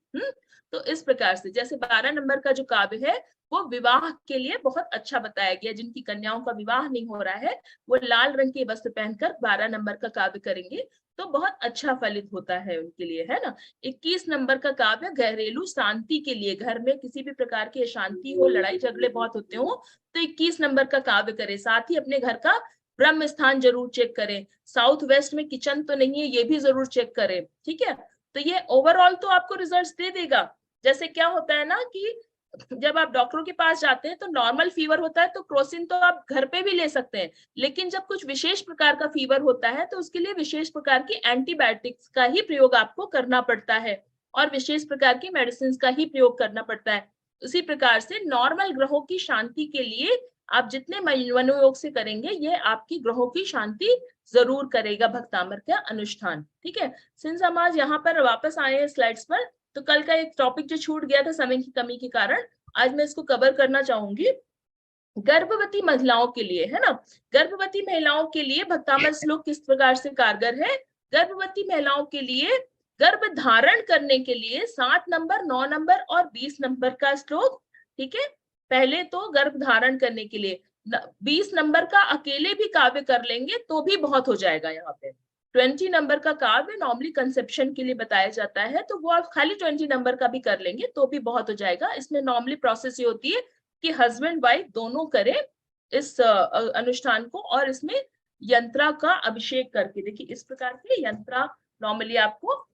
तो इस प्रकार से जैसे 12 नंबर का जो काव्य है वो विवाह के लिए बहुत अच्छा बताया गया, जिनकी कन्याओं का विवाह नहीं हो रहा है वो लाल रंग के वस्त्र पहनकर 12 नंबर का काव्य करेंगे तो बहुत अच्छा फलित होता है उनके लिए, है ना। 21 नंबर का काव्य घरेलू शांति के लिए, घर में किसी भी प्रकार की अशांति हो, लड़ाई झगड़े बहुत होते हो, तो 21 नंबर का काव्य करें। साथ ही अपने घर का ब्रह्म स्थान जरूर चेक करें, साउथ वेस्ट में किचन तो नहीं है ये भी जरूर चेक करें। ठीक है, तो ये ओवरऑल तो आपको रिजल्ट्स दे देगा। जैसे क्या होता है ना कि जब आप डॉक्टरों के पास जाते हैं तो नॉर्मल फीवर होता है तो क्रोसिन तो आप घर पे भी ले सकते हैं, लेकिन जब कुछ विशेष प्रकार का फीवर होता है तो उसके लिए विशेष प्रकार की एंटीबायोटिक्स का ही प्रयोग आपको करना पड़ता है और विशेष प्रकार की मेडिसिन का ही प्रयोग करना पड़ता है। उसी प्रकार से नॉर्मल ग्रहों की शांति के लिए आप जितने मनोयोग से करेंगे ये आपकी ग्रहों की शांति जरूर करेगा भक्तामर का अनुष्ठान। ठीक है, सिंस हम आज यहाँ पर वापस आए हैं स्लाइड्स पर, तो कल का एक टॉपिक जो छूट गया था समय की कमी के कारण, आज मैं इसको कवर करना चाहूंगी। गर्भवती महिलाओं के लिए, है ना, गर्भवती महिलाओं के लिए भक्तामर श्लोक किस प्रकार से कारगर है। गर्भवती महिलाओं के लिए गर्भ धारण करने के लिए 7 नंबर, 9 नंबर और 20 नंबर का श्लोक। ठीक है, पहले तो गर्भ धारण करने के लिए 20 नंबर का अकेले भी काव्य कर लेंगे तो भी बहुत हो जाएगा। यहाँ पे 20 नंबर का काव्य नॉर्मली कंसेप्शन के लिए बताया जाता है, तो वो आप खाली 20 नंबर का भी कर लेंगे तो भी बहुत हो जाएगा। इसमें नॉर्मली प्रोसेस ये होती है कि हस्बैंड वाइफ दोनों करें इस अनुष्ठान को, और इसमें यंत्रा का अभिषेक करके, देखिए इस प्रकार के यंत्रा नॉर्मली आपको,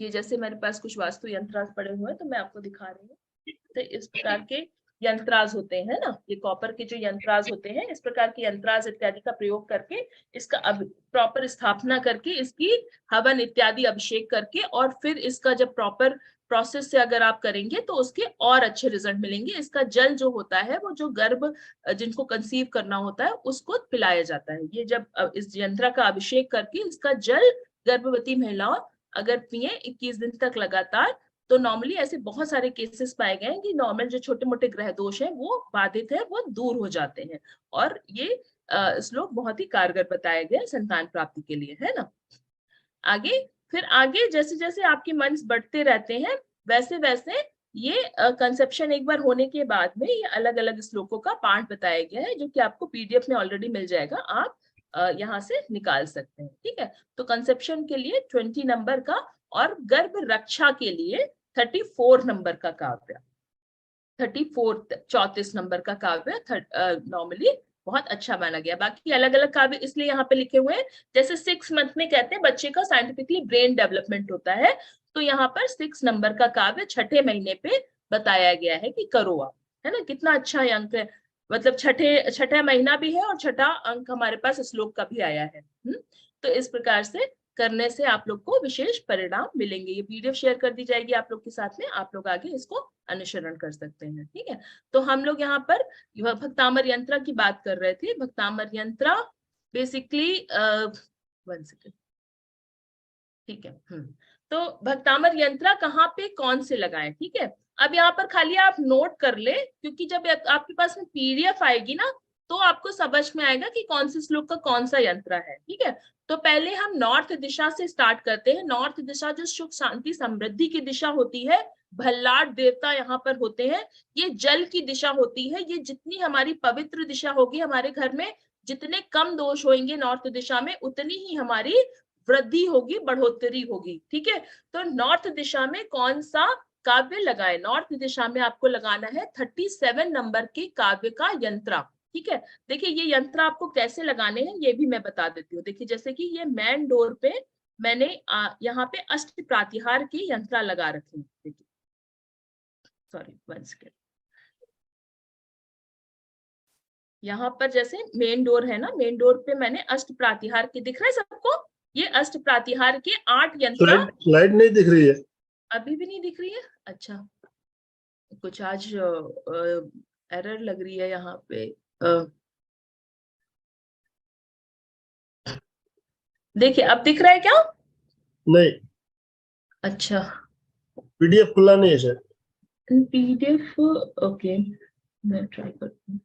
ये जैसे मेरे पास कुछ वास्तु यंत्रास पड़े हुए हैं तो मैं आपको दिखा रही हूँ, तो इस प्रकार के यंत्रास होते हैं ना, ये कॉपर के जो यंत्रास होते हैं, इस प्रकार के यंत्रास इत्यादि का प्रयोग करके इसका प्रॉपर स्थापना करके इसकी हवन इत्यादि अभिषेक करके, और फिर इसका जब प्रॉपर प्रोसेस से अगर आप करेंगे तो उसके और अच्छे रिजल्ट मिलेंगे। इसका जल जो होता है वो जो गर्भ जिनको कंसीव करना होता है उसको पिलाया जाता है। ये जब इस यंत्र का अभिषेक करके इसका जल गर्भवती महिलाओं अगर पिए 21 दिन तक लगातार, तो नॉर्मली ऐसे बहुत सारे केसेस पाए गए हैं कि नॉर्मल जो छोटे मोटे ग्रह दोष हैं वो बाधित है, वो दूर हो जाते हैं, और ये श्लोक बहुत ही कारगर बताया गया संतान प्राप्ति के लिए, है ना। आगे फिर आगे जैसे जैसे आपके मंथ्स बढ़ते रहते हैं वैसे वैसे ये कंसेप्शन एक बार होने के बाद में ये अलग अलग श्लोकों का पाठ बताया गया है, जो कि आपको पीडीएफ में ऑलरेडी मिल जाएगा, आप यहाँ से निकाल सकते हैं। ठीक है, तो कंसेप्शन के लिए 20 नंबर का और गर्भ रक्षा के लिए 34 नंबर का काव्य, 34 नंबर का काव्य नॉर्मली बहुत अच्छा माना गया। बाकी अलग अलग काव्य इसलिए यहाँ पे लिखे हुए हैं, जैसे 6 मंथ में कहते हैं बच्चे का साइंटिफिकली ब्रेन डेवलपमेंट होता है, तो यहाँ पर 6 नंबर का काव्य 6ठे महीने पे बताया गया है कि करो आप, है ना। कितना अच्छा अंक है, मतलब छठा महीना भी है और छठा अंक हमारे पास श्लोक का भी आया है। तो इस प्रकार से करने से आप लोग को विशेष परिणाम मिलेंगे। ये पीडीएफ शेयर कर दी जाएगी आप लोग के साथ में, आप लोग आगे इसको अनुसरण कर सकते हैं। ठीक है, तो हम लोग यहाँ पर भक्तामर यंत्रा की बात कर रहे थे। भक्तामर यंत्रा बेसिकली 1 सेकेंड, ठीक है, तो भक्तामर यंत्रा कहाँ पे कौन से लगाएं। ठीक है, अब यहाँ पर खाली आप नोट कर ले, क्योंकि जब आपके पास में पीडीएफ आएगी ना तो आपको समझ में आएगा कि कौन से श्लोक का कौन सा यंत्र है। ठीक है, तो पहले हम नॉर्थ दिशा से स्टार्ट करते हैं। नॉर्थ दिशा जो सुख शांति समृद्धि की दिशा होती है भल्लाट देवता यहाँ पर होते हैं। ये जल की दिशा होती है। ये जितनी हमारी पवित्र दिशा होगी हमारे घर में, जितने कम दोष होंगे नॉर्थ दिशा में, उतनी ही हमारी वृद्धि होगी, बढ़ोतरी होगी। ठीक है, तो नॉर्थ दिशा में कौन सा काव्य लगाए? नॉर्थ दिशा में आपको लगाना है 37 नंबर के काव्य का यंत्रा। ठीक है, देखिए ये यंत्र आपको कैसे लगाने हैं ये भी मैं बता देती हूँ। देखिए जैसे कि ये मेन डोर पे मैंने यहाँ पे अष्ट प्रातिहार के यंत्रा लगा रखे हैं। देखिए, सॉरी, वन सेकेंड। यहाँ पर जैसे मेन डोर है ना, मेन डोर पे मैंने अष्ट प्रातिहार के, दिख रहा है सबको? ये अष्ट प्रातिहार के 8 यंत्र। स्लाइड नहीं दिख रही है? अभी भी नहीं दिख रही है? अच्छा, कुछ आज एरर लग रही है यहाँ पे। देखिए अब दिख रहा है क्या? नहीं, अच्छा, पीडीएफ खुला नहीं है सर। पीडीएफ, ओके, मैं ट्राई करती हूँ।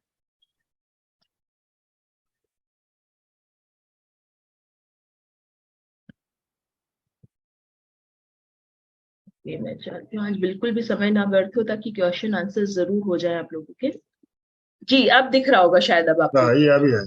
ये मैं चाहती हूँ आज बिल्कुल भी समय ना व्यर्थ हो, ताकि क्वेश्चन आंसर जरूर हो जाए आप लोगों के। जी, अब दिख रहा होगा शायद अब आपको। ये अभी है।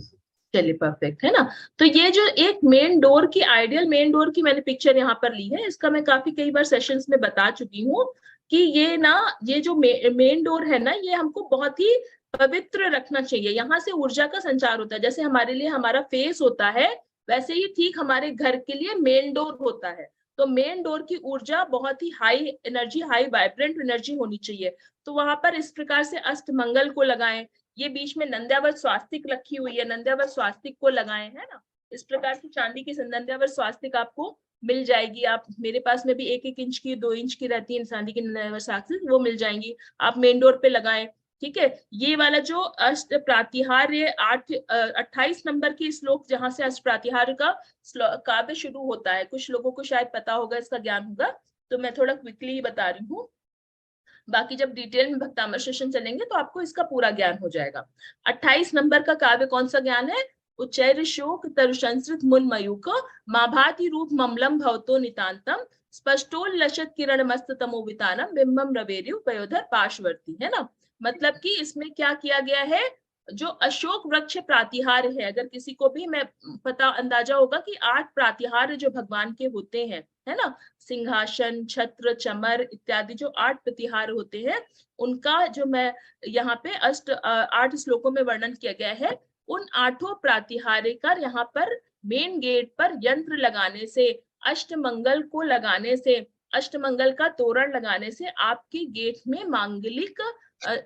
चलिए, परफेक्ट है ना। तो ये जो एक मेन डोर की, आइडियल मेन डोर की मैंने पिक्चर यहाँ पर ली है। इसका मैं काफी कई बार सेशंस में बता चुकी हूँ कि ये ना, ये जो मेन डोर है ना, ये हमको बहुत ही पवित्र रखना चाहिए। यहाँ से ऊर्जा का संचार होता है। जैसे हमारे लिए हमारा फेस होता है, वैसे ही ठीक हमारे घर के लिए मेन डोर होता है। तो मेन डोर की ऊर्जा बहुत ही high energy, high vibrant energy होनी चाहिए। तो वहां पर इस प्रकार से अष्टमंगल को लगाएं। ये बीच में नंद्यावर स्वास्तिक रखी हुई है, नंद्यावर स्वास्तिक को लगाए, है ना। इस प्रकार की चांदी की नंद्यावर स्वास्तिक आपको मिल जाएगी। आप, मेरे पास में भी 1-1 इंच की, 2 इंच की रहती है चांदी की नंद्यावर स्वास्तिक, वो मिल जाएंगी। आप मेन डोर पे लगाएं। ठीक है, ये वाला जो अष्ट प्रातिहार, ये 28 नंबर की श्लोक, जहां से अष्ट प्रातिहार का काव्य शुरू होता है, कुछ लोगों को शायद पता होगा, इसका ज्ञान होगा, तो मैं थोड़ा क्विकली ही बता रही हूँ। बाकी जब डिटेल में भक्तामर सेशन चलेंगे तो आपको इसका पूरा ज्ञान हो जाएगा। 28 नंबर का काव्य कौन सा ज्ञान है? उच्चैर शोक तरुसंसृत मुन मयूक, माभाति रूप ममलम भवतो नितांतम, स्पष्टोल्लसत किरण मस्त तमोवितानम, बिंबम रवेरु पयोधर पार्श्ववर्ती, है ना। मतलब कि इसमें क्या किया गया है, जो अशोक वृक्ष प्रातिहार है, अगर किसी को भी मैं पता अंदाजा होगा कि 8 प्रातिहार जो भगवान के होते हैं, है ना, सिंहासन, छत्र, चमर इत्यादि जो 8 प्रतिहार होते हैं, उनका जो मैं यहाँ पे 8 श्लोकों में वर्णन किया गया है, उन 8 प्रातिहार्य का यहाँ पर मेन गेट पर यंत्र लगाने से, अष्टमंगल को लगाने से, अष्टमंगल का तोरण लगाने से आपके गेट में मांगलिक,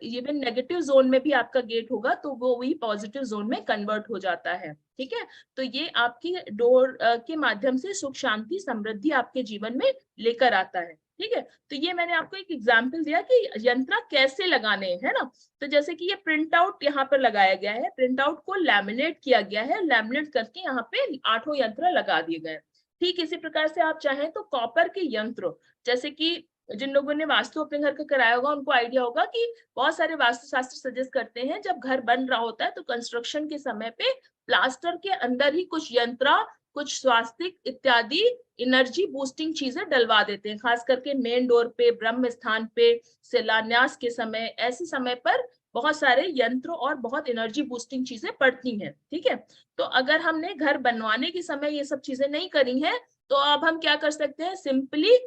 इवन नेगेटिव जोन में भी आपका गेट होगा तो वो वही पॉजिटिव जोन में कन्वर्ट हो जाता है। ठीक है, तो ये आपकी डोर के माध्यम से सुख, शांति, समृद्धि आपके जीवन में लेकर आता है। ठीक है, तो ये मैंने आपको एक एग्जांपल दिया कि यंत्र कैसे लगाने हैं, ना। तो जैसे कि ये प्रिंट आउट यहाँ पर लगाया गया है, प्रिंट आउट को लैमिनेट किया गया है, लैमिनेट करके यहाँ पे 8 यंत्र लगा दिए गए। ठीक इसी प्रकार से आप चाहें तो कॉपर के यंत्र, जैसे कि जिन लोगों ने वास्तु अपने घर का कराया होगा उनको आइडिया होगा कि बहुत सारे वास्तुशास्त्र सजेस्ट करते हैं, जब घर बन रहा होता है तो कंस्ट्रक्शन के समय पे प्लास्टर के अंदर ही कुछ यंत्र, कुछ स्वास्तिक इत्यादि एनर्जी बूस्टिंग चीजें डलवा देते हैं, खास करके मेन डोर पे, ब्रह्म स्थान पे, शिलान्यास के समय, ऐसे समय पर बहुत सारे यंत्र और बहुत एनर्जी बूस्टिंग चीजें पड़ती हैं। ठीक है, तो अगर हमने घर बनवाने के समय ये सब चीजें नहीं करी हैं, तो अब हम क्या कर सकते हैं, सिंपली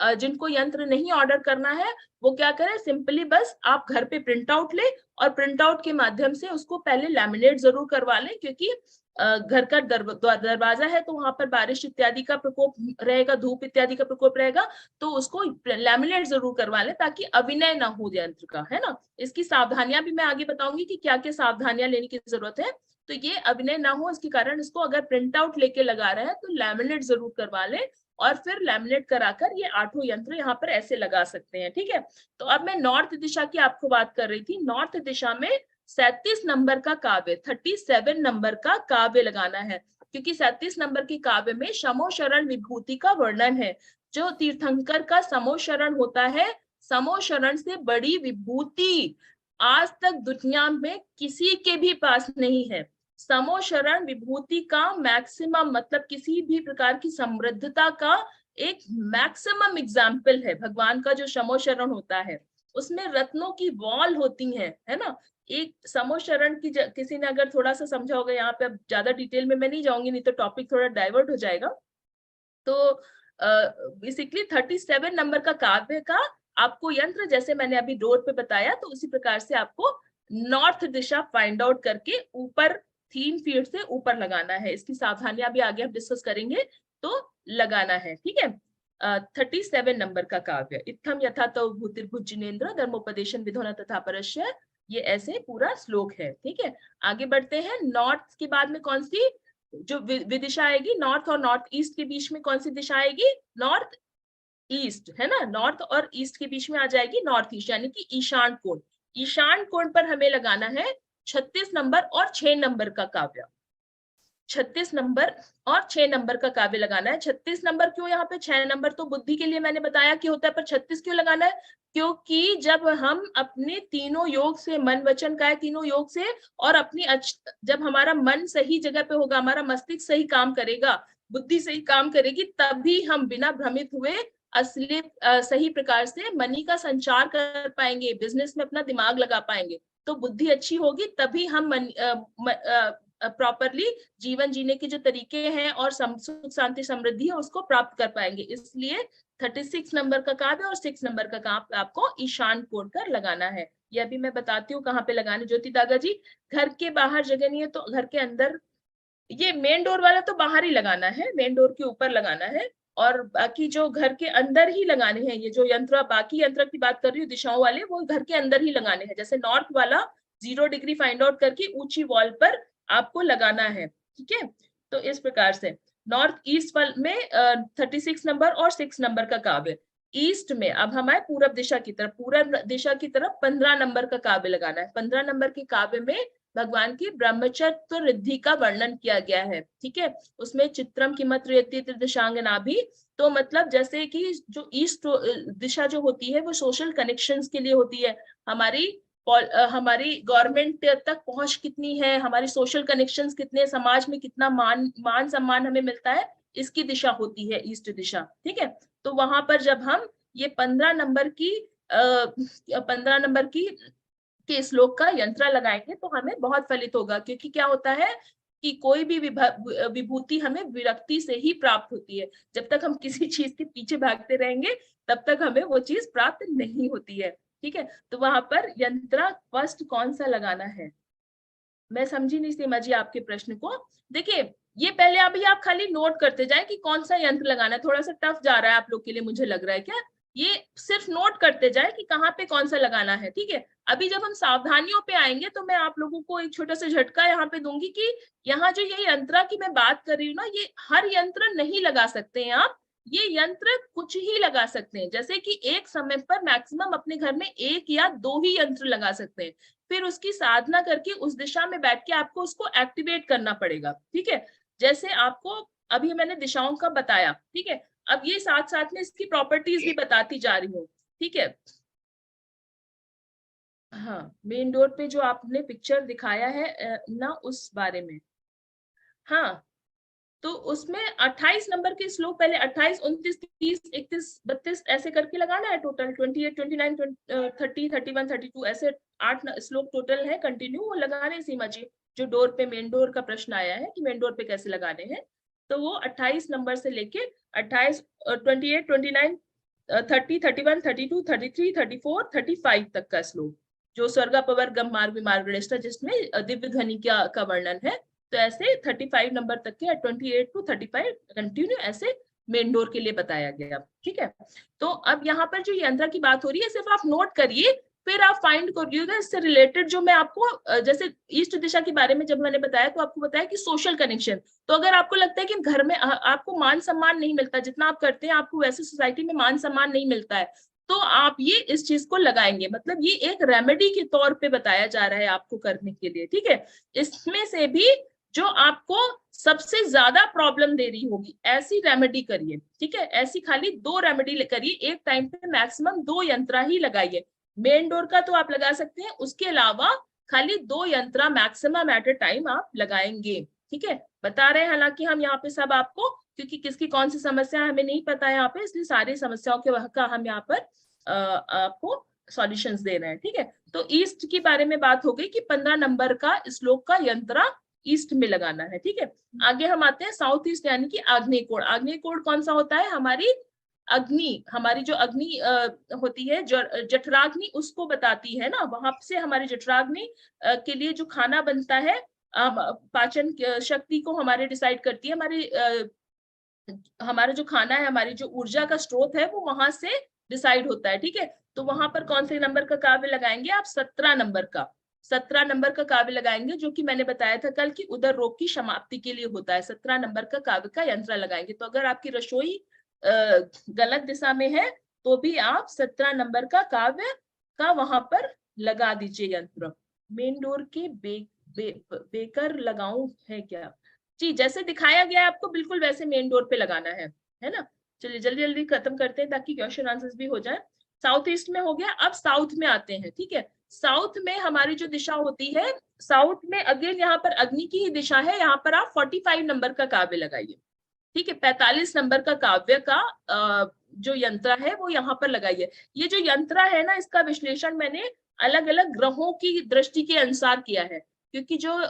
जिनको यंत्र नहीं ऑर्डर करना है वो क्या करें, सिंपली बस आप घर पे प्रिंट आउट ले और प्रिंट आउट के माध्यम से उसको पहले लैमिनेट जरूर करवा लें, क्योंकि घर का दरवाजा है तो वहां पर बारिश इत्यादि का प्रकोप रहेगा, धूप इत्यादि का प्रकोप रहेगा, तो उसको लैमिनेट जरूर करवा लें ताकि अविनय ना हो यंत्र का, है ना। इसकी सावधानियां भी मैं आगे बताऊंगी कि क्या क्या सावधानियां लेने की जरूरत है। तो ये अविनय ना हो इसके कारण इसको अगर प्रिंट आउट लेके लगा रहे हैं तो लैमिनेट जरूर करवा लें, और फिर लैमिनेट कराकर ये 8 यंत्र यहाँ पर ऐसे लगा सकते हैं। ठीक है, तो अब मैं नॉर्थ दिशा की आपको बात कर रही थी। नॉर्थ दिशा में 37 नंबर का काव्य, 37 नंबर का काव्य लगाना है, क्योंकि 37 नंबर के काव्य में समो शरण विभूति का वर्णन है। जो तीर्थंकर का समो शरण होता है, समो शरण से बड़ी विभूति आज तक दुनिया में किसी के भी पास नहीं है। समो शरण विभूति का मैक्सिमम मतलब किसी भी प्रकार की समृद्धता का एक मैक्सिमम एग्जाम्पल है भगवान का जो समोशरण होता है, उसमें रत्नों की वॉल होती है ना। एक समोशरण की किसी ने अगर थोड़ा सा समझा होगा, यहाँ पे अब ज्यादा डिटेल में मैं नहीं जाऊंगी, नहीं तो टॉपिक थोड़ा डाइवर्ट हो जाएगा। तो बेसिकली 37 नंबर का काव्य का आपको यंत्र, जैसे मैंने अभी डोर पे बताया, तो उसी प्रकार से आपको नॉर्थ दिशा फाइंड आउट करके ऊपर 3 फीट से ऊपर लगाना है। इसकी सावधानियां भी आगे हम डिस्कस करेंगे, तो लगाना है, ठीक है। 37 नंबर का काव्य, इत्थम यथा तो भूतिर्भुजिनेन्द्र धर्मोपदेशन विधोना तथा परस्य, ये ऐसे पूरा श्लोक है, ठीक है। आगे बढ़ते हैं। नॉर्थ के बाद में कौन सी जो विदिशा आएगी, नॉर्थ और नॉर्थ ईस्ट के बीच में कौन सी दिशा आएगी, नॉर्थ ईस्ट, है ना। नॉर्थ और ईस्ट के बीच में आ जाएगी नॉर्थ ईस्ट, यानी कि ईशान कोण। ईशान कोण पर हमें लगाना है 36 नंबर और 6 नंबर का काव्य। 36 नंबर और 6 नंबर का काव्य लगाना है। 36 नंबर क्यों यहाँ पे, 6 नंबर तो बुद्धि के लिए मैंने बताया कि होता है, पर 36 क्यों लगाना है, क्योंकि जब हम अपने तीनों योग से, मन वचन काया तीनों योग से, और अपनी जब हमारा मन सही जगह पे होगा, हमारा मस्तिष्क सही काम करेगा, बुद्धि सही काम करेगी, तभी हम बिना भ्रमित हुए असली सही प्रकार से मनी का संचार कर पाएंगे, बिजनेस में अपना दिमाग लगा पाएंगे। तो बुद्धि अच्छी होगी तभी हम प्रॉपरली जीवन जीने के जो तरीके हैं और सुख शांति समृद्धि है उसको प्राप्त कर पाएंगे। इसलिए 36 नंबर का काव्य और 6 नंबर का काव्य आपको ईशान कोण कर लगाना है। ये अभी मैं बताती हूँ कहाँ पे लगाने। ज्योति दागा जी, घर के बाहर जगह नहीं है तो घर के अंदर, ये मेन डोर वाला तो बाहर ही लगाना है, मेन डोर के ऊपर लगाना है, और बाकी जो घर के अंदर ही लगाने हैं, ये जो यंत्र, बाकी यंत्र की बात कर रही हूँ दिशाओं वाले, वो घर के अंदर ही लगाने हैं। जैसे नॉर्थ वाला 0 डिग्री फाइंड आउट करके ऊंची वॉल पर आपको लगाना है, ठीक है। तो इस प्रकार से नॉर्थ ईस्ट वाल में 36 नंबर और 6 नंबर का काव्य। ईस्ट में अब हमारे पूरब दिशा की तरफ, पूरब दिशा की तरफ 15 नंबर का काव्य लगाना है। 15 नंबर के काव्य में भगवान की ब्रह्मचर्य रिद्धि का वर्णन किया गया है, ठीक है। उसमें चित्रम किमत दिशांगना भी, तो मतलब जैसे कि जो ईस्ट दिशा जो होती है वो सोशल कनेक्शंस के लिए होती है। हमारी गवर्नमेंट तक पहुंच कितनी है, हमारी सोशल कनेक्शंस कितने, समाज में कितना मान सम्मान हमें मिलता है, इसकी दिशा होती है ईस्ट दिशा, ठीक है। तो वहां पर जब हम ये 15 नंबर की के श्लोक का यंत्र लगाएंगे तो हमें बहुत फलित होगा। क्योंकि क्या होता है कि कोई भी विभूति हमें विरक्ति से ही प्राप्त होती है। जब तक हम किसी चीज के पीछे भागते रहेंगे तब तक हमें वो चीज प्राप्त नहीं होती है, ठीक है। तो वहां पर यंत्र फर्स्ट कौन सा लगाना है, मैं समझी नहीं सीमा जी आपके प्रश्न को। देखिए, ये पहले अभी आप खाली नोट करते जाए कि कौन सा यंत्र लगाना है। थोड़ा सा टफ जा रहा है आप लोग के लिए, मुझे लग रहा है क्या, ये सिर्फ नोट करते जाए कि कहाँ पे कौन सा लगाना है, ठीक है। अभी जब हम सावधानियों पे आएंगे तो मैं आप लोगों को एक छोटा सा झटका यहाँ पे दूंगी कि यहाँ जो ये यंत्र की मैं बात कर रही हूँ ना, ये हर यंत्र नहीं लगा सकते हैं आप, ये यंत्र कुछ ही लगा सकते हैं। जैसे कि एक समय पर मैक्सिमम अपने घर में 1 या 2 ही यंत्र लगा सकते हैं, फिर उसकी साधना करके उस दिशा में बैठ के आपको उसको एक्टिवेट करना पड़ेगा, ठीक है। जैसे आपको अभी मैंने दिशाओं का बताया, ठीक है। अब ये साथ साथ में इसकी प्रॉपर्टीज भी बताती जा रही हूँ, ठीक है। हाँ, मेन डोर पे जो आपने पिक्चर दिखाया है ना, उस बारे में, हाँ, तो उसमें 28 नंबर के श्लोक, पहले 28, 29, 30, 31, 32 ऐसे करके लगाना है टोटल। 28, 29, 30, 31, 32 ऐसे 8 श्लोक टोटल है कंटिन्यू, वो लगाने सीमा जी। जो डोर पे, मेन डोर का प्रश्न आया है कि मेन डोर पे कैसे लगाने हैं, तो वो 28 नंबर से लेके 28, 28, 29, 30, 31, 32, 33, 34, 35 तक का श्लोक, जो स्वर्ग पवर गम मार्ग विमार्ग, जिसमें दिव्य ध्वनि का वर्णन है। तो ऐसे 35 नंबर तक के 28 टू 35 कंटिन्यू ऐसे मेन डोर के लिए बताया गया, ठीक है। तो अब यहाँ पर जो यंत्र की बात हो रही है, सिर्फ आप नोट करिए, फिर आप फाइंड करिएगा इससे रिलेटेड। जो मैं आपको जैसे ईस्ट दिशा के बारे में जब मैंने बताया तो आपको बताया कि सोशल कनेक्शन, तो अगर आपको लगता है कि घर में आपको मान सम्मान नहीं मिलता, जितना आप करते हैं आपको वैसे सोसाइटी में मान सम्मान नहीं मिलता है, तो आप ये इस चीज को लगाएंगे। मतलब ये एक रेमेडी के तौर पे बताया जा रहा है आपको करने के लिए, ठीक है। इसमें से भी जो आपको सबसे ज्यादा प्रॉब्लम दे रही होगी ऐसी रेमेडी करिए, ठीक है। ऐसी खाली 2 रेमेडी करिए, एक टाइम पे मैक्सिमम 2 यंत्र ही लगाइए। मेन डोर का तो आप लगा सकते हैं, उसके अलावा खाली 2 यंत्र मैक्सिमम एट अ टाइम आप लगाएंगे, ठीक है। बता रहे हैं हालांकि हम यहाँ पे सब आपको क्योंकि किसकी कौन सी समस्या है हमें नहीं पता है यहाँ पे, इसलिए सारी समस्याओं के का हम यहाँ पर आपको सॉल्यूशंस दे रहे हैं। ठीक है, तो ईस्ट के बारे में बात हो गई कि 15 नंबर का श्लोक का यंत्रा ईस्ट में लगाना है। ठीक है, आगे हम आते हैं साउथ ईस्ट यानी कि आग्नेय कोण। आग्नेय कोण कौन सा होता है? हमारी अग्नि, हमारी जो अग्नि होती है जठराग्नि, उसको बताती है ना, वहां से हमारी जठराग्नि के लिए जो खाना बनता है, पाचन शक्ति को हमारे डिसाइड करती है। हमारा जो खाना है, हमारी जो ऊर्जा का स्रोत है, वो वहां से डिसाइड होता है। ठीक है, तो वहां पर कौन से नंबर का काव्य लगाएंगे आप? 17 नंबर का। 17 नंबर का काव्य लगाएंगे, जो कि मैंने बताया था कल की उदर रोग की समाप्ति के लिए होता है। 17 नंबर का काव्य का यंत्र लगाएंगे। तो अगर आपकी रसोई गलत दिशा में है तो भी आप 17 नंबर का काव्य का वहां पर लगा दीजिए यंत्र। मेन डोर के बेकर लगाऊं है क्या? जी, जैसे दिखाया गया है आपको बिल्कुल वैसे मेन डोर पे लगाना है ना। चलिए जल्दी जल्दी खत्म करते हैं ताकि क्वेश्चन आंसर्स भी हो जाए। साउथ ईस्ट में हो गया, अब साउथ में आते हैं। ठीक है, साउथ में हमारी जो दिशा होती है, साउथ में अगेन यहाँ पर अग्नि की ही दिशा है। यहाँ पर आप 45 नंबर का काव्य लगाइए। ठीक है, 45 नंबर का काव्य का जो यंत्र है वो यहाँ पर लगाइए। ये जो यंत्र है ना, इसका विश्लेषण मैंने अलग अलग ग्रहों की दृष्टि के अनुसार किया है, क्योंकि जो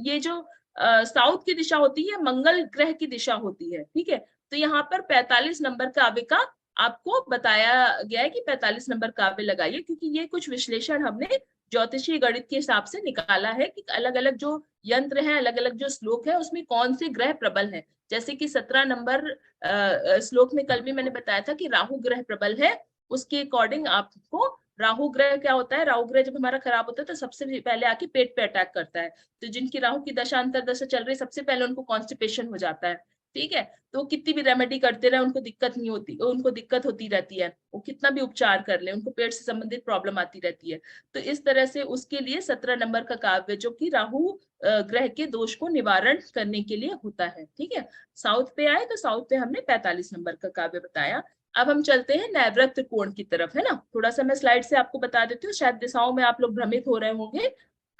ये जो साउथ की दिशा होती है, मंगल ग्रह की दिशा होती है। ठीक है, तो यहाँ पर 45 नंबर काव्य का आपको बताया गया है कि 45 नंबर काव्य लगाइए, क्योंकि ये कुछ विश्लेषण हमने ज्योतिषीय गणित के हिसाब से निकाला है कि अलग अलग जो यंत्र है, अलग अलग जो श्लोक है, उसमें कौन से ग्रह प्रबल है। जैसे कि 17 नंबर श्लोक में कल भी मैंने बताया था कि राहु ग्रह प्रबल है। उसके अकॉर्डिंग आपको राहु ग्रह क्या होता है, राहु ग्रह जब हमारा खराब होता है तो सबसे पहले आके पेट पे अटैक करता है। तो जिनकी राहु की दशा अंतर्दशा चल रही, सबसे पहले उनको कॉन्स्टिपेशन हो जाता है। ठीक है, तो कितनी भी रेमेडी करते रहे उनको दिक्कत नहीं होती, उनको दिक्कत होती रहती है। वो कितना भी उपचार कर ले, उनको पेट से संबंधित प्रॉब्लम आती रहती है। तो इस तरह से उसके लिए 17 नंबर का काव्य, जो कि राहु ग्रह के दोष को निवारण करने के लिए होता है। ठीक है, साउथ पे आए तो साउथ पे हमने 45 नंबर का काव्य बताया। अब हम चलते हैं नैवृत्त कोण की तरफ, है ना। थोड़ा सा मैं स्लाइड से आपको बता देती हूँ, शायद दिशाओं में आप लोग भ्रमित हो रहे होंगे।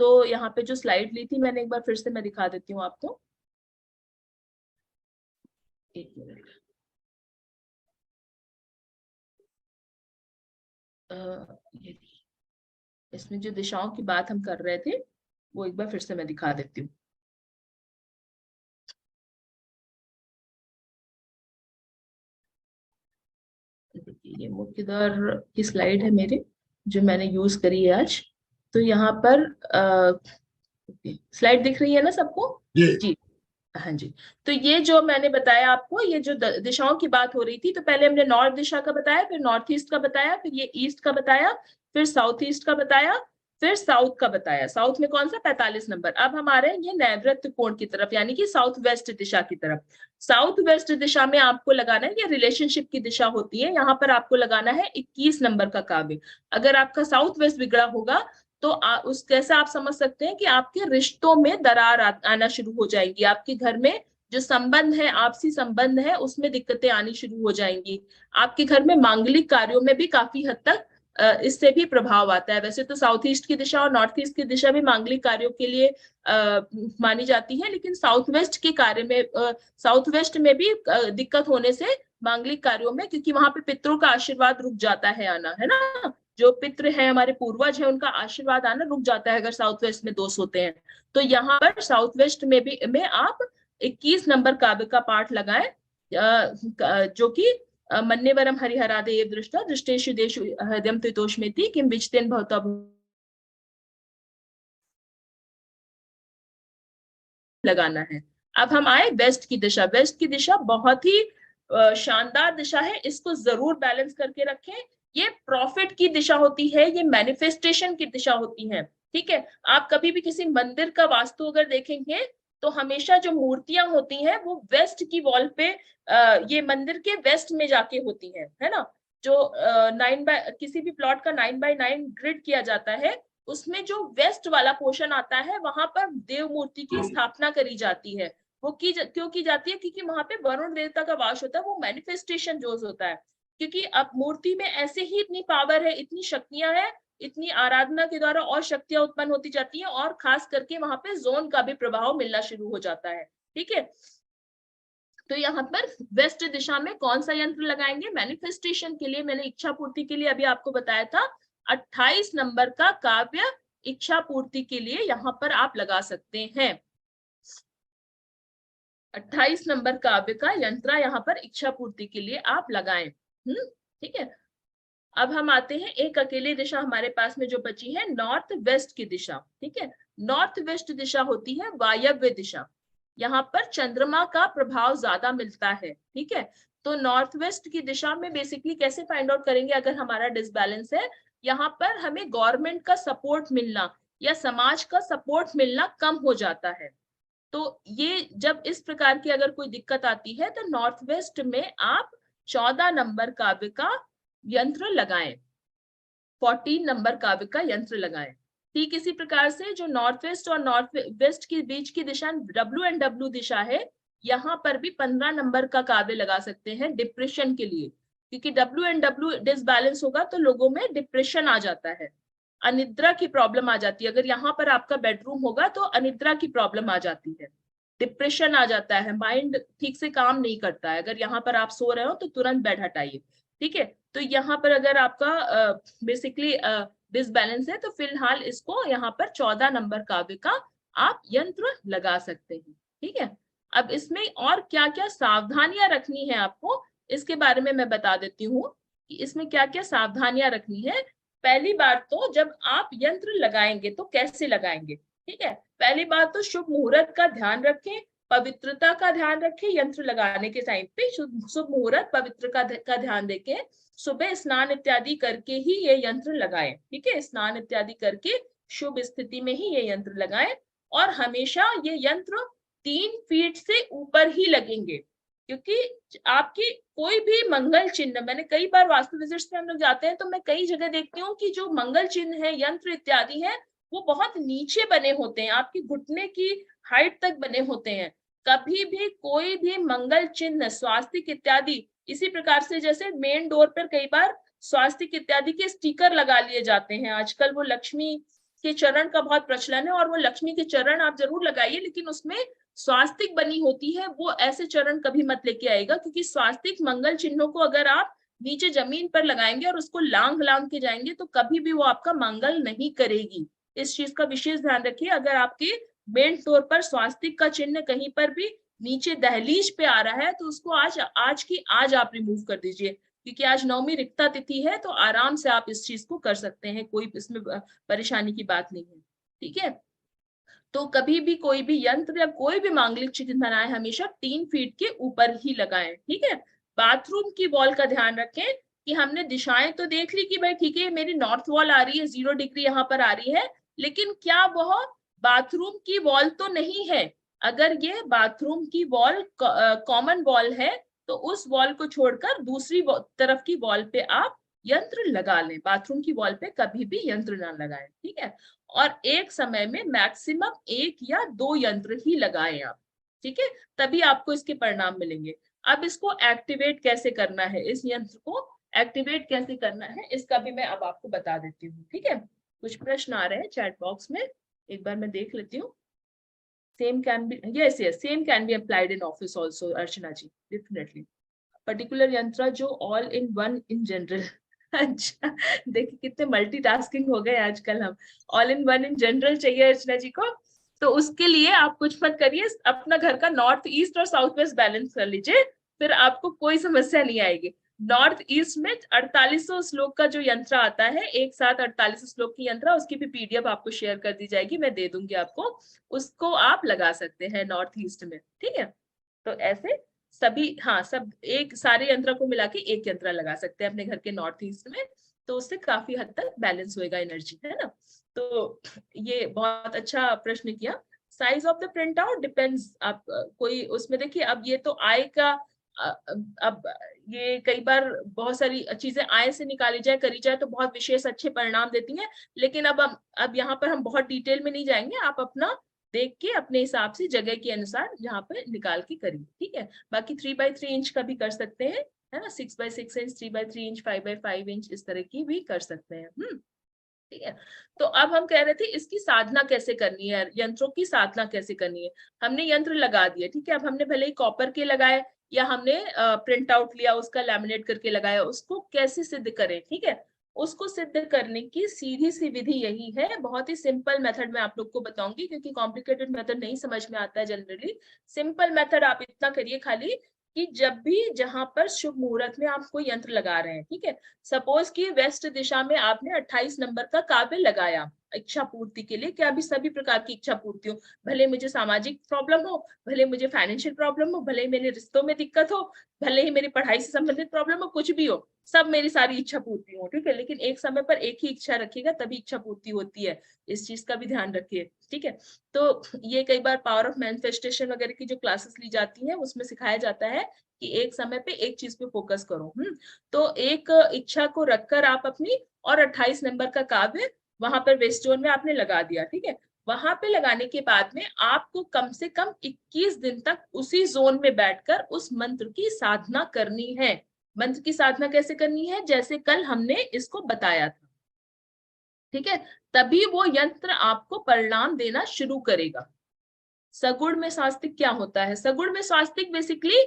तो यहाँ पे जो स्लाइड ली थी मैंने, एक बार फिर से मैं दिखा देती हूँ आपको। एक मिनट, इसमें जो दिशाओं की बात हम कर रहे थे वो एक बार फिर से मैं दिखा देती हूँ। ये मुख्य द्वार की स्लाइड है मेरे, जो मैंने यूज करी है आज। तो यहाँ पर स्लाइड दिख रही है ना सबको? जी, हाँ जी। तो ये जो मैंने बताया आपको, ये जो दिशाओं की बात हो रही थी, तो पहले हमने नॉर्थ दिशा का बताया, फिर नॉर्थ ईस्ट का बताया, फिर ये ईस्ट का बताया, फिर साउथ ईस्ट का बताया, फिर साउथ का बताया। साउथ में कौन सा? 45 नंबर। अब हम आ रहे हैं ये नैवृत्त कोण की तरफ, यानी कि साउथ वेस्ट दिशा की तरफ। साउथ वेस्ट दिशा में आपको लगाना है, ये रिलेशनशिप की दिशा होती है, यहाँ पर आपको लगाना है 21 नंबर का काव्य। अगर आपका साउथ वेस्ट बिगड़ा होगा तो उस कैसे आप समझ सकते हैं कि आपके रिश्तों में दरार आना शुरू हो जाएगी, आपके घर में जो संबंध है, आपसी संबंध है, उसमें दिक्कतें आनी शुरू हो जाएंगी। आपके घर में मांगलिक कार्यों में भी काफी हद तक इससे भी प्रभाव आता है। वैसे तो साउथ ईस्ट की दिशा और नॉर्थ ईस्ट की दिशा भी मांगलिक कार्यों के लिए मानी जाती है, लेकिन साउथ वेस्ट के कार्य में साउथ वेस्ट में भी दिक्कत होने से मांगलिक कार्यों में, क्योंकि वहां पे पितरों का आशीर्वाद रुक जाता है आना, है ना। जो पितृ है, हमारे पूर्वज है, उनका आशीर्वाद आना रुक जाता है अगर साउथ वेस्ट में दोष होते हैं। तो यहाँ पर साउथ वेस्ट में भी में आप 21 नंबर काव्य का पाठ लगाएं, जो कि मन्यवरम हरिहरादेव दृष्टा दृष्टेषु देशु हृदयम त्रितोषमेति किम विचतेन भवता लगाना है। अब हम आए वेस्ट की दिशा। वेस्ट की दिशा बहुत ही शानदार दिशा है, इसको जरूर बैलेंस करके रखें। ये प्रॉफिट की दिशा होती है, ये मैनिफेस्टेशन की दिशा होती है। ठीक है, आप कभी भी किसी मंदिर का वास्तु अगर देखेंगे तो हमेशा जो मूर्तियां होती हैं वो वेस्ट की वॉल पे, ये मंदिर के वेस्ट में जाके होती है ना। जो 9 बाय किसी भी प्लॉट का 9 बाय 9 ग्रिड किया जाता है, उसमें जो वेस्ट वाला पोर्शन आता है, वहां पर देव मूर्ति की स्थापना करी जाती है। वो क्यों की जाती है? क्योंकि वहां पे वरुण देवता का वास होता है, वो मैनिफेस्टेशन जो होता है। क्योंकि अब मूर्ति में ऐसे ही इतनी पावर है, इतनी शक्तियां हैं, इतनी आराधना के द्वारा और शक्तियां उत्पन्न होती जाती हैं, और खास करके वहां पे जोन का भी प्रभाव मिलना शुरू हो जाता है। ठीक है, तो यहाँ पर वेस्ट दिशा में कौन सा यंत्र लगाएंगे? मैनिफेस्टेशन के लिए, मैंने इच्छा पूर्ति के लिए अभी आपको बताया था 28 नंबर का काव्य इच्छा पूर्ति के लिए यहाँ पर आप लगा सकते हैं। 28 नंबर काव्य का यंत्र यहाँ पर इच्छा पूर्ति के लिए आप लगाएं। ठीक है। अब हम आते हैं एक अकेली दिशा हमारे पास में जो बची है, नॉर्थ वेस्ट की दिशा। ठीक है, नॉर्थ वेस्ट दिशा होती है वायव्य दिशा। यहाँ पर चंद्रमा का प्रभाव ज्यादा मिलता है। ठीक है, तो नॉर्थ वेस्ट की दिशा में बेसिकली कैसे फाइंड आउट करेंगे अगर हमारा डिसबैलेंस है? यहाँ पर हमें गवर्नमेंट का सपोर्ट मिलना या समाज का सपोर्ट मिलना कम हो जाता है। तो ये जब इस प्रकार की अगर कोई दिक्कत आती है तो नॉर्थ वेस्ट में आप 14 नंबर काव्य का यंत्र लगाएं, 14 नंबर काव्य का यंत्र लगाएं। ठीक इसी प्रकार से जो नॉर्थ वेस्ट और नॉर्थ वेस्ट के बीच की दिशा W दिशा है, यहाँ पर भी 15 नंबर का काव्य लगा सकते हैं डिप्रेशन के लिए, क्योंकि W डिसबैलेंस होगा तो लोगों में डिप्रेशन आ जाता है, अनिद्रा की प्रॉब्लम आ जाती है। अगर यहाँ पर आपका बेडरूम होगा तो अनिद्रा की प्रॉब्लम आ जाती है, डिप्रेशन आ जाता है, माइंड ठीक से काम नहीं करता है। अगर यहाँ पर आप सो रहे हो तो तुरंत बेड हटाइए। ठीक है, तो यहाँ पर अगर आपका बेसिकली डिसबैलेंस है तो फिलहाल इसको यहाँ पर 14 नंबर काव्य का आप यंत्र लगा सकते हैं। ठीक है, अब इसमें और क्या क्या सावधानियां रखनी है आपको, इसके बारे में मैं बता देती हूँ कि इसमें क्या क्या सावधानियां रखनी है। पहली बात तो जब आप यंत्र लगाएंगे तो कैसे लगाएंगे? ठीक है, पहली बात तो शुभ मुहूर्त का ध्यान रखें, पवित्रता का ध्यान रखें। यंत्र लगाने के टाइम पे शुभ मुहूर्त पवित्र का ध्यान देके सुबह स्नान इत्यादि करके ही ये यंत्र लगाएं। ठीक है, स्नान इत्यादि करके शुभ स्थिति में ही ये यंत्र लगाएं, और हमेशा ये यंत्र 3 फीट से ऊपर ही लगेंगे, क्योंकि आपकी कोई भी मंगल चिन्ह, मैंने कई बार वास्तु विजिट्स में हम लोग जाते हैं तो मैं कई जगह देखती हूँ कि जो मंगल चिन्ह है, यंत्र इत्यादि है, वो बहुत नीचे बने होते हैं, आपकी घुटने की हाइट तक बने होते हैं। कभी भी कोई भी मंगल चिन्ह, स्वास्तिक इत्यादि, इसी प्रकार से जैसे मेन डोर पर कई बार स्वास्तिक इत्यादि के स्टिकर लगा लिए जाते हैं आजकल, वो लक्ष्मी के चरण का बहुत प्रचलन है, और वो लक्ष्मी के चरण आप जरूर लगाइए, लेकिन उसमें स्वास्तिक बनी होती है, वो ऐसे चरण कभी मत लेके आएगा, क्योंकि स्वास्तिक मंगल चिन्हों को अगर आप नीचे जमीन पर लगाएंगे और उसको लांग लांग के जाएंगे तो कभी भी वो आपका मंगल नहीं करेगी। इस चीज का विशेष ध्यान रखिए। अगर आपके मेन डोर पर स्वास्तिक का चिन्ह कहीं पर भी नीचे दहलीज पे आ रहा है तो उसको आज आप रिमूव कर दीजिए, क्योंकि आज नवमी रिक्ता तिथि है, तो आराम से आप इस चीज को कर सकते हैं, कोई इसमें परेशानी की बात नहीं है। ठीक है, तो कभी भी कोई भी यंत्र या कोई भी मांगलिक चिन्ह बनाए हमेशा 3 फीट के ऊपर ही लगाएं। ठीक है, बाथरूम की वॉल का ध्यान रखें कि हमने दिशाएं तो देख ली कि भाई ठीक है मेरी नॉर्थ वॉल आ रही है, 0 डिग्री यहाँ पर आ रही है, लेकिन क्या वह बाथरूम की वॉल तो नहीं है? अगर ये बाथरूम की वॉल कॉमन वॉल है तो उस वॉल को छोड़कर दूसरी तरफ की वॉल पे आप यंत्र लगा लें, बाथरूम की वॉल पे कभी भी यंत्र ना लगाएं। ठीक है, और एक समय में मैक्सिमम 1 या 2 यंत्र ही लगाएं आप। ठीक है, तभी आपको इसके परिणाम मिलेंगे। अब इसको एक्टिवेट कैसे करना है, इस यंत्र को एक्टिवेट कैसे करना है, इसका भी मैं अब आपको बता देती हूँ। ठीक है, कुछ प्रश्न आ रहे हैं चैट बॉक्स में, एक बार मैं देख लेती हूँ। same can be same can be applied in office also, Archana ji, definitely particular यंत्र जो all in one in general. अच्छा, देखिए कितने मल्टीटास्किंग हो गए आजकल हम। All in one in general चाहिए अर्चना जी को, तो उसके लिए आप कुछ मत करिए, अपना घर का नॉर्थ ईस्ट और साउथ वेस्ट बैलेंस कर लीजिए, फिर आपको कोई समस्या नहीं आएगी। नॉर्थ ईस्ट में 4800 श्लोक का जो यंत्र आता है, एक साथ 48 श्लोक की यंत्र, उसकी भी PDF आपको शेयर कर दी जाएगी, मैं दे दूंगी आपको, उसको आप लगा सकते हैं नॉर्थ ईस्ट में। ठीक है, तो ऐसे सभी, हाँ, सब एक सारे यंत्र को मिला के एक यंत्र लगा सकते हैं अपने घर के नॉर्थ ईस्ट में, तो उससे काफी हद तक बैलेंस होएगा एनर्जी, है ना। तो ये बहुत अच्छा प्रश्न किया। Size of the print out depends, आप कोई उसमें देखिए, अब ये तो आय का, अब ये कई बार बहुत सारी चीजें आय से निकाली जाए करी जाए तो बहुत विशेष अच्छे परिणाम देती हैं, लेकिन अब यहाँ पर हम बहुत डिटेल में नहीं जाएंगे, आप अपना देख के अपने हिसाब से जगह के अनुसार यहाँ पे निकाल के करिए। ठीक है, बाकी 3x3 इंच का भी कर सकते हैं, है ना, 6x6 inch, 3x3 inch, 5x5 inch, इस तरह की भी कर सकते हैं। ठीक है। तो अब हम कह रहे थे इसकी साधना कैसे करनी है, यंत्रों की साधना कैसे करनी है। हमने यंत्र लगा दिए, ठीक है। अब हमने भले ही कॉपर के लगाए या हमने प्रिंट आउट लिया उसका लैमिनेट करके लगाया, उसको कैसे सिद्ध करें, ठीक है। उसको सिद्ध करने की सीधी सी विधि यही है, बहुत ही सिंपल मेथड में आप लोग को बताऊंगी, क्योंकि कॉम्प्लिकेटेड मेथड नहीं समझ में आता है जनरली। सिंपल मेथड आप इतना करिए खाली कि जब भी जहां पर शुभ मुहूर्त में आप कोई यंत्र लगा रहे हैं, ठीक है। सपोज कि वेस्ट दिशा में आपने 28 नंबर का काव्य लगाया इच्छा पूर्ति के लिए, क्या भी सभी प्रकार की इच्छा पूर्ति हो, भले मुझे सामाजिक प्रॉब्लम हो, भले मुझे फाइनेंशियल प्रॉब्लम हो, भले ही मेरे रिश्तों में दिक्कत हो, भले ही मेरी पढ़ाई से संबंधित प्रॉब्लम हो, कुछ भी हो, सब मेरी सारी इच्छा पूर्ति हो, ठीक है। लेकिन एक समय पर एक ही इच्छा रखिएगा तभी इच्छा पूर्ति होती है, इस चीज का भी ध्यान रखिए, ठीक है। तो ये कई बार पावर ऑफ मैनिफेस्टेशन वगैरह की जो क्लासेस ली जाती है उसमें सिखाया जाता है कि एक समय पे एक चीज पे फोकस करो। तो एक इच्छा को रखकर आप अपनी, और 28 नंबर का काव्य वहां पर वेस्ट जोन में आपने लगा दिया, ठीक है। वहां पे लगाने के बाद में आपको कम से कम 21 दिन तक उसी जोन में बैठकर उस मंत्र की साधना करनी है। मंत्र की साधना कैसे करनी है, जैसे कल हमने इसको बताया था, ठीक है। तभी वो यंत्र आपको परिणाम देना शुरू करेगा। सगुण में स्वास्तिक क्या होता है, सगुण में स्वास्तिक बेसिकली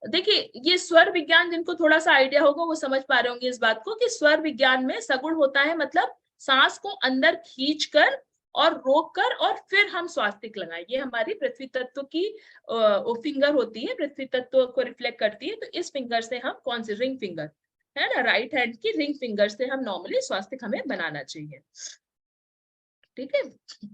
देखिए, ये स्वर विज्ञान जिनको थोड़ा सा आइडिया होगा वो समझ पा रहे होंगे इस बात को कि स्वर विज्ञान में सगुण होता है मतलब सांस को अंदर खींचकर और रोककर और फिर हम स्वास्तिक लगाएं। ये हमारी पृथ्वी तत्व की फिंगर होती है, पृथ्वी तत्व को रिफ्लेक्ट करती है। तो इस फिंगर से हम, कौन सी, रिंग फिंगर है ना, राइट हैंड की रिंग फिंगर से हम नॉर्मली स्वास्तिक हमें बनाना चाहिए, ठीक है।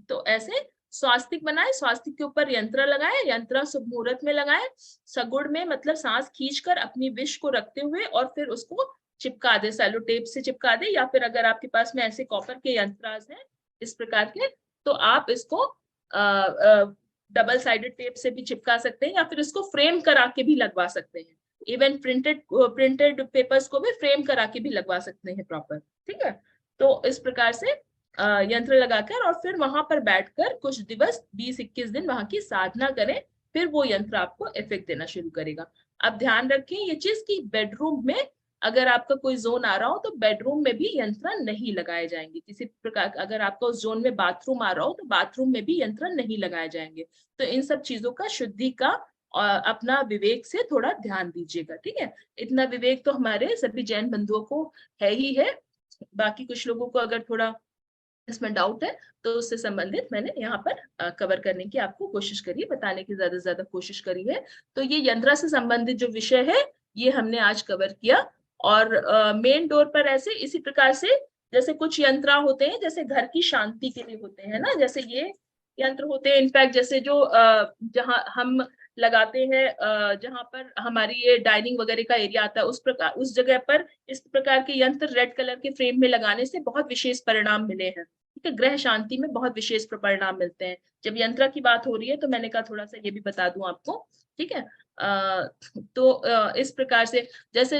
तो ऐसे स्वास्तिक बनाए, स्वास्तिक के ऊपर यंत्र लगाए, यंत्र शुभ मुहूर्त में लगाए, सगुण में मतलब सांस खींचकर अपनी विश को रखते हुए और फिर उसको चिपका दे, सेलो टेप से चिपका दे, या फिर अगर आपके पास में ऐसे कॉपर के यंत्रास हैं इस प्रकार के, तो आप इसको डबल साइडेड टेप से भी चिपका सकते हैं, या फिर इसको फ्रेम करा के भी लगवा सकते हैं। इवन प्रिंटेड पेपर्स को भी फ्रेम करा के भी लगवा सकते हैं प्रॉपर, ठीक है। तो इस प्रकार से यंत्र लगाकर और फिर वहां पर बैठकर कुछ दिवस 20-21 दिन वहां की साधना करें, फिर वो यंत्र आपको इफेक्ट देना शुरू करेगा। अब ध्यान रखें ये चीज कि बेडरूम में अगर आपका कोई जोन आ रहा हो तो बेडरूम में भी यंत्र नहीं लगाए जाएंगे किसी प्रकार। अगर आपका उस जोन में बाथरूम आ रहा हो तो बाथरूम में भी यंत्र नहीं लगाए जाएंगे। तो इन सब चीजों का शुद्धि का अपना विवेक से थोड़ा ध्यान दीजिएगा, ठीक है। इतना विवेक तो हमारे सभी जैन बंधुओं को है ही है। बाकी कुछ लोगों को अगर थोड़ा इसमें डाउट है तो उससे संबंधित मैंने यहाँ पर कवर करने की आपको कोशिश करी है, बताने की ज्यादा से ज्यादा कोशिश करी है। तो ये यंत्र से संबंधित जो विषय है ये हमने आज कवर किया। और मेन डोर पर ऐसे इसी प्रकार से जैसे कुछ यंत्र होते हैं जैसे घर की शांति के लिए होते हैं ना, जैसे ये यंत्र होते हैं इनफैक्ट, जैसे जो जहां हम लगाते हैं जहां पर हमारी ये डाइनिंग वगैरह का एरिया आता है उस प्रकार उस जगह पर इस प्रकार के यंत्र रेड कलर के फ्रेम में लगाने से बहुत विशेष परिणाम मिले हैं, ठीक है। ग्रह शांति में बहुत विशेष परिणाम मिलते हैं। जब यंत्र की बात हो रही है तो मैंने कहा थोड़ा सा ये भी बता दूं आपको, ठीक है। इस प्रकार से जैसे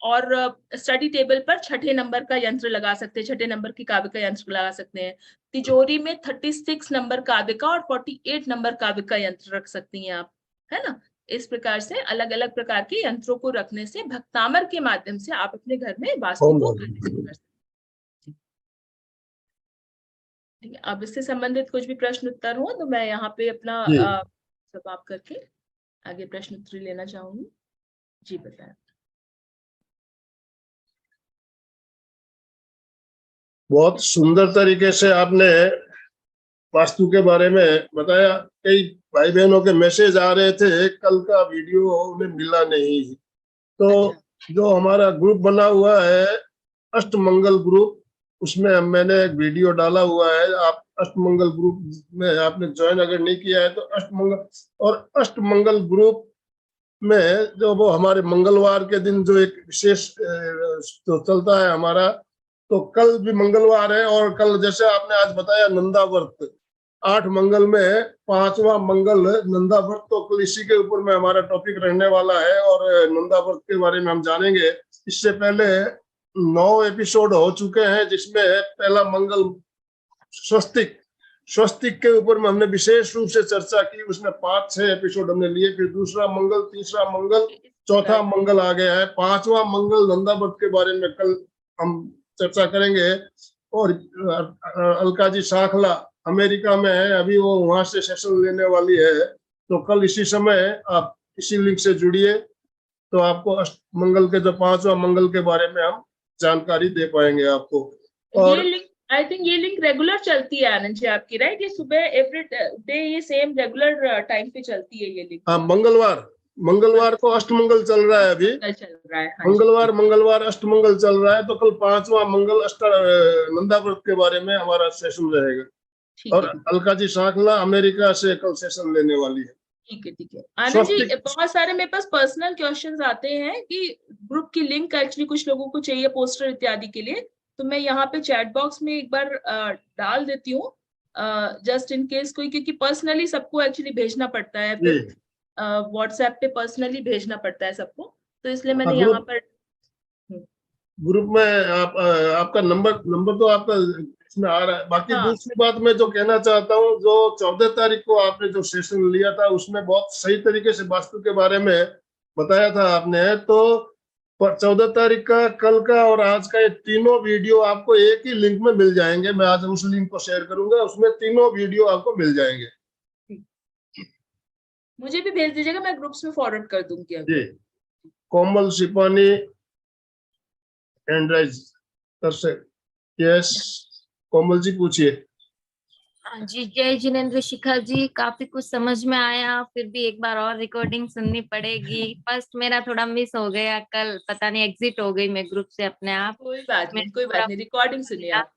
और स्टडी टेबल पर 6ठे नंबर का यंत्र लगा सकते हैं, 6ठे नंबर की काव्य का यंत्र लगा सकते हैं। तिजोरी में 36 नंबर काव्य का और 48 नंबर काव्य का यंत्र रख सकती हैं आप, है ना। इस प्रकार से अलग अलग प्रकार के यंत्रों को रखने से भक्तामर के माध्यम से आप अपने घर में वास्तु को कर सकते हैं, ठीक है। अब इससे संबंधित कुछ भी प्रश्न उत्तर हो तो मैं यहाँ पे अपना समाप्त करके आगे प्रश्न उत्तर लेना चाहूंगी। जी बताएं। बहुत सुंदर तरीके से आपने वास्तु के बारे में बताया। कई भाई बहनों के मैसेज आ रहे थे, कल का वीडियो उन्हें मिला नहीं, तो जो हमारा ग्रुप बना हुआ है अष्टमंगल ग्रुप, उसमें मैंने एक वीडियो डाला हुआ है। आप अष्टमंगल ग्रुप में आपने ज्वाइन अगर नहीं किया है तो अष्टमंगल ग्रुप में जो वो हमारे मंगलवार के दिन जो एक विशेष तो चलता है हमारा, तो कल भी मंगलवार है और कल जैसे आपने आज बताया नंदा व्रत, 8 मंगल में 5वां मंगल नंदा व्रत, तो कल इसी के ऊपर में हमारा टॉपिक रहने वाला है और नंदा व्रत के बारे में हम जानेंगे। इससे पहले 9 एपिसोड हो चुके हैं जिसमें पहला मंगल स्वस्तिक के ऊपर में हमने विशेष रूप से चर्चा की, उसमें 5-6 एपिसोड हमने लिए। फिर दूसरा मंगल, तीसरा मंगल, चौथा मंगल आ गया है, 5वां मंगल नंदा व्रत के बारे में कल हम चर्चा करेंगे। और अलकाजी शाखला अमेरिका में है, अभी वो वहां से सेशन लेने वाली है। तो कल इसी समय आप इसी लिंक से जुड़िए, तो आपको अष्ट मंगल के जो 5वां मंगल के बारे में हम जानकारी दे पाएंगे आपको। ये और लिंक, आई थिंक ये लिंक रेगुलर चलती है आनंद जी आपकी, राइट? ये सुबह एवरी डे ये सेम रेगुलर टाइम पे चलती है ये लिंक? हाँ, मंगलवार को अष्टमंगल चल रहा है अभी। चल रहा है, हाँ जी। मंगलवार अष्टमंगल चल रहा है, तो कल 5वां मंगल नंदा व्रत के बारे में हमारा सेशन रहेगा। ठीक और है, अलकाजी शाखला अमेरिका से कल सेशन लेने वाली है। ठीक है, ठीक है। आनंद जी, बहुत सारे मेरे पास पर्सनल क्वेश्चंस आते हैं कि ग्रुप की लिंक एक्चुअली कुछ लोगों को चाहिए पोस्टर इत्यादि के लिए, तो मैं यहाँ पे चैट बॉक्स में एक बार डाल देती हूँ, जस्ट इन केस कोई, क्योंकि पर्सनली सबको एक्चुअली भेजना पड़ता है, फिर व्हाट्सएप पे पर्सनली भेजना पड़ता है सबको, तो इसलिए मैंने यहाँ पर ग्रुप में आपका नंबर तो आपका इसमें आ रहा है। बाकी दूसरी बात मैं जो कहना चाहता हूँ, जो 14 तारीख को आपने जो सेशन लिया था उसमें बहुत सही तरीके से वास्तु के बारे में बताया था आपने। तो 14 तारीख का, कल का और आज का, ये तीनों वीडियो आपको एक ही लिंक में मिल जाएंगे। मैं आज उस लिंक को शेयर करूंगा, उसमें तीनों वीडियो आपको मिल जाएंगे। मुझे भी भेज दीजिएगा, मैं ग्रुप्स में फॉरवर्ड कर दूंगी। जी, कोमल सिपानी एंड्राइज कर से। यस कोमल जी, पूछिए। हाँ जी, जय जिनेंद्र शिखा जी, काफी कुछ समझ में आया, फिर भी एक बार और रिकॉर्डिंग सुननी पड़ेगी। फर्स्ट मेरा थोड़ा मिस हो गया, कल पता नहीं एग्जिट हो गई मैं ग्रुप से अपने आप। कोई बात नहीं, रिकॉर्डिंग सुनिए आप।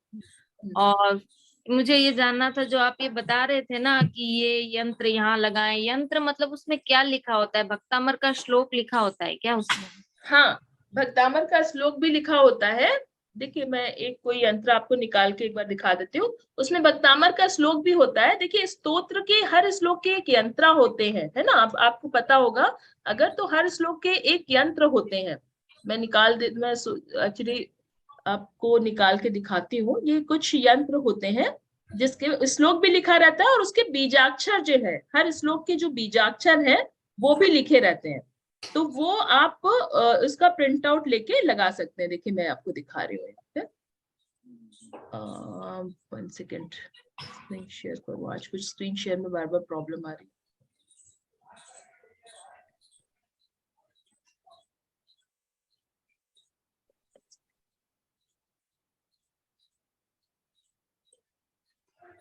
और मुझे ये जानना था, जो आप ये बता रहे थे ना कि ये यंत्र यहाँ लगाएं, यंत्र मतलब उसमें क्या लिखा होता है? भक्तामर का श्लोक लिखा होता है क्या उसमें? हाँ, भक्तामर का श्लोक भी लिखा होता है। देखिए, मैं एक कोई यंत्र आपको निकाल के एक बार दिखा देती हूँ, उसमें भक्तामर का श्लोक भी होता है। देखिए, स्तोत्र के हर श्लोक के एक यंत्र होते हैं, है ना? आपको पता होगा अगर, तो हर श्लोक के एक यंत्र होते हैं। मैं एक्चुअली आपको निकाल के दिखाती हूँ। ये कुछ यंत्र होते हैं जिसके श्लोक भी लिखा रहता है, और उसके बीजाक्षर जो है, हर श्लोक के जो बीजाक्षर है वो भी लिखे रहते हैं। तो वो आप इसका प्रिंट आउट लेके लगा सकते हैं। देखिए, मैं आपको दिखा रही हूँ यहाँ पे। 1 सेकेंड, स्क्रीन शेयर करो। आज कुछ स्क्रीन शेयर में बार बार प्रॉब्लम आ रही है।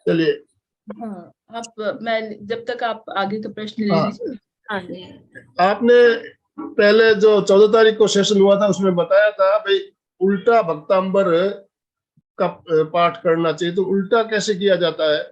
चलिए, हाँ, आप, मैं जब तक आप आगे का प्रश्न ले लीजिए। हाँ जी, आपने पहले जो 14 तारीख को सेशन हुआ था उसमें बताया था भाई उल्टा भक्तांबर का पाठ करना चाहिए, तो उल्टा कैसे किया जाता है?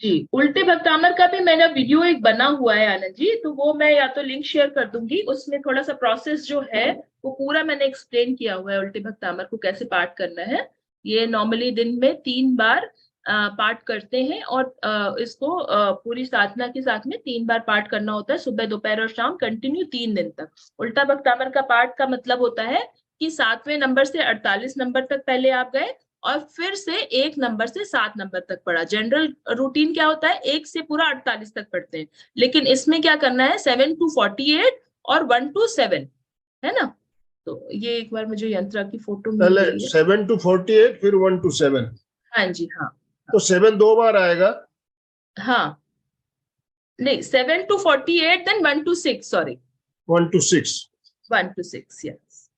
जी, उल्टे भक्तामर का भी मैंने वीडियो एक बना हुआ है आनंद जी, तो वो मैं या तो लिंक शेयर कर दूंगी। उसमें थोड़ा सा प्रोसेस जो है वो पूरा मैंने एक्सप्लेन किया हुआ है, उल्टे भक्तामर को कैसे पाठ करना है। ये नॉर्मली दिन में 3 बार पाठ करते हैं, और इसको पूरी साधना के साथ में 3 बार पाठ करना होता है, सुबह, दोपहर और शाम, कंटिन्यू 3 दिन तक। उल्टा भक्तामर का पाठ का मतलब होता है कि 7वें नंबर से 48 नंबर तक पहले आप गए, और फिर से 1 नंबर से 7 नंबर तक पढ़ा। जनरल रूटीन क्या होता है, 1 से पूरा 48 तक पढ़ते हैं, लेकिन इसमें क्या करना है, 7 to 48 और 1 to 7, है ना? तो ये एक बार मुझे यंत्र की फोटो मिल पहले गई है। 7 to 48, फिर 1 to 7। हाँ जी, हाँ। तो 7 2 बार आएगा? हाँ, नहीं, 7 to 48, then 1 to 6, sorry, 1 to 6, 1 to 6, yes.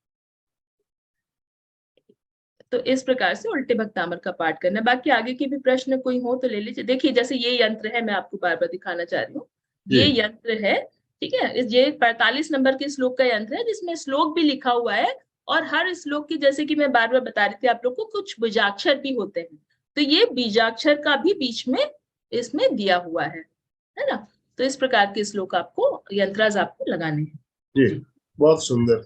तो इस प्रकार से उल्टे भक्तामर का पाठ करना है। बाकी आगे के भी प्रश्न कोई हो तो ले लीजिए। देखिए, जैसे ये यंत्र है, मैं आपको बार बार दिखाना चाह रही हूँ। ये यंत्र है, ठीक है, ये 45 नंबर के श्लोक का यंत्र है, जिसमें श्लोक भी लिखा हुआ है, और हर श्लोक की, जैसे कि मैं बार बार बता रही थी आप लोग को, कुछ बीजाक्षर भी होते हैं। तो ये बीजाक्षर का भी बीच में इसमें दिया हुआ है ना? तो इस प्रकार के श्लोक आपको, यंत्राज आपको लगाने हैं। जी, बहुत सुंदर।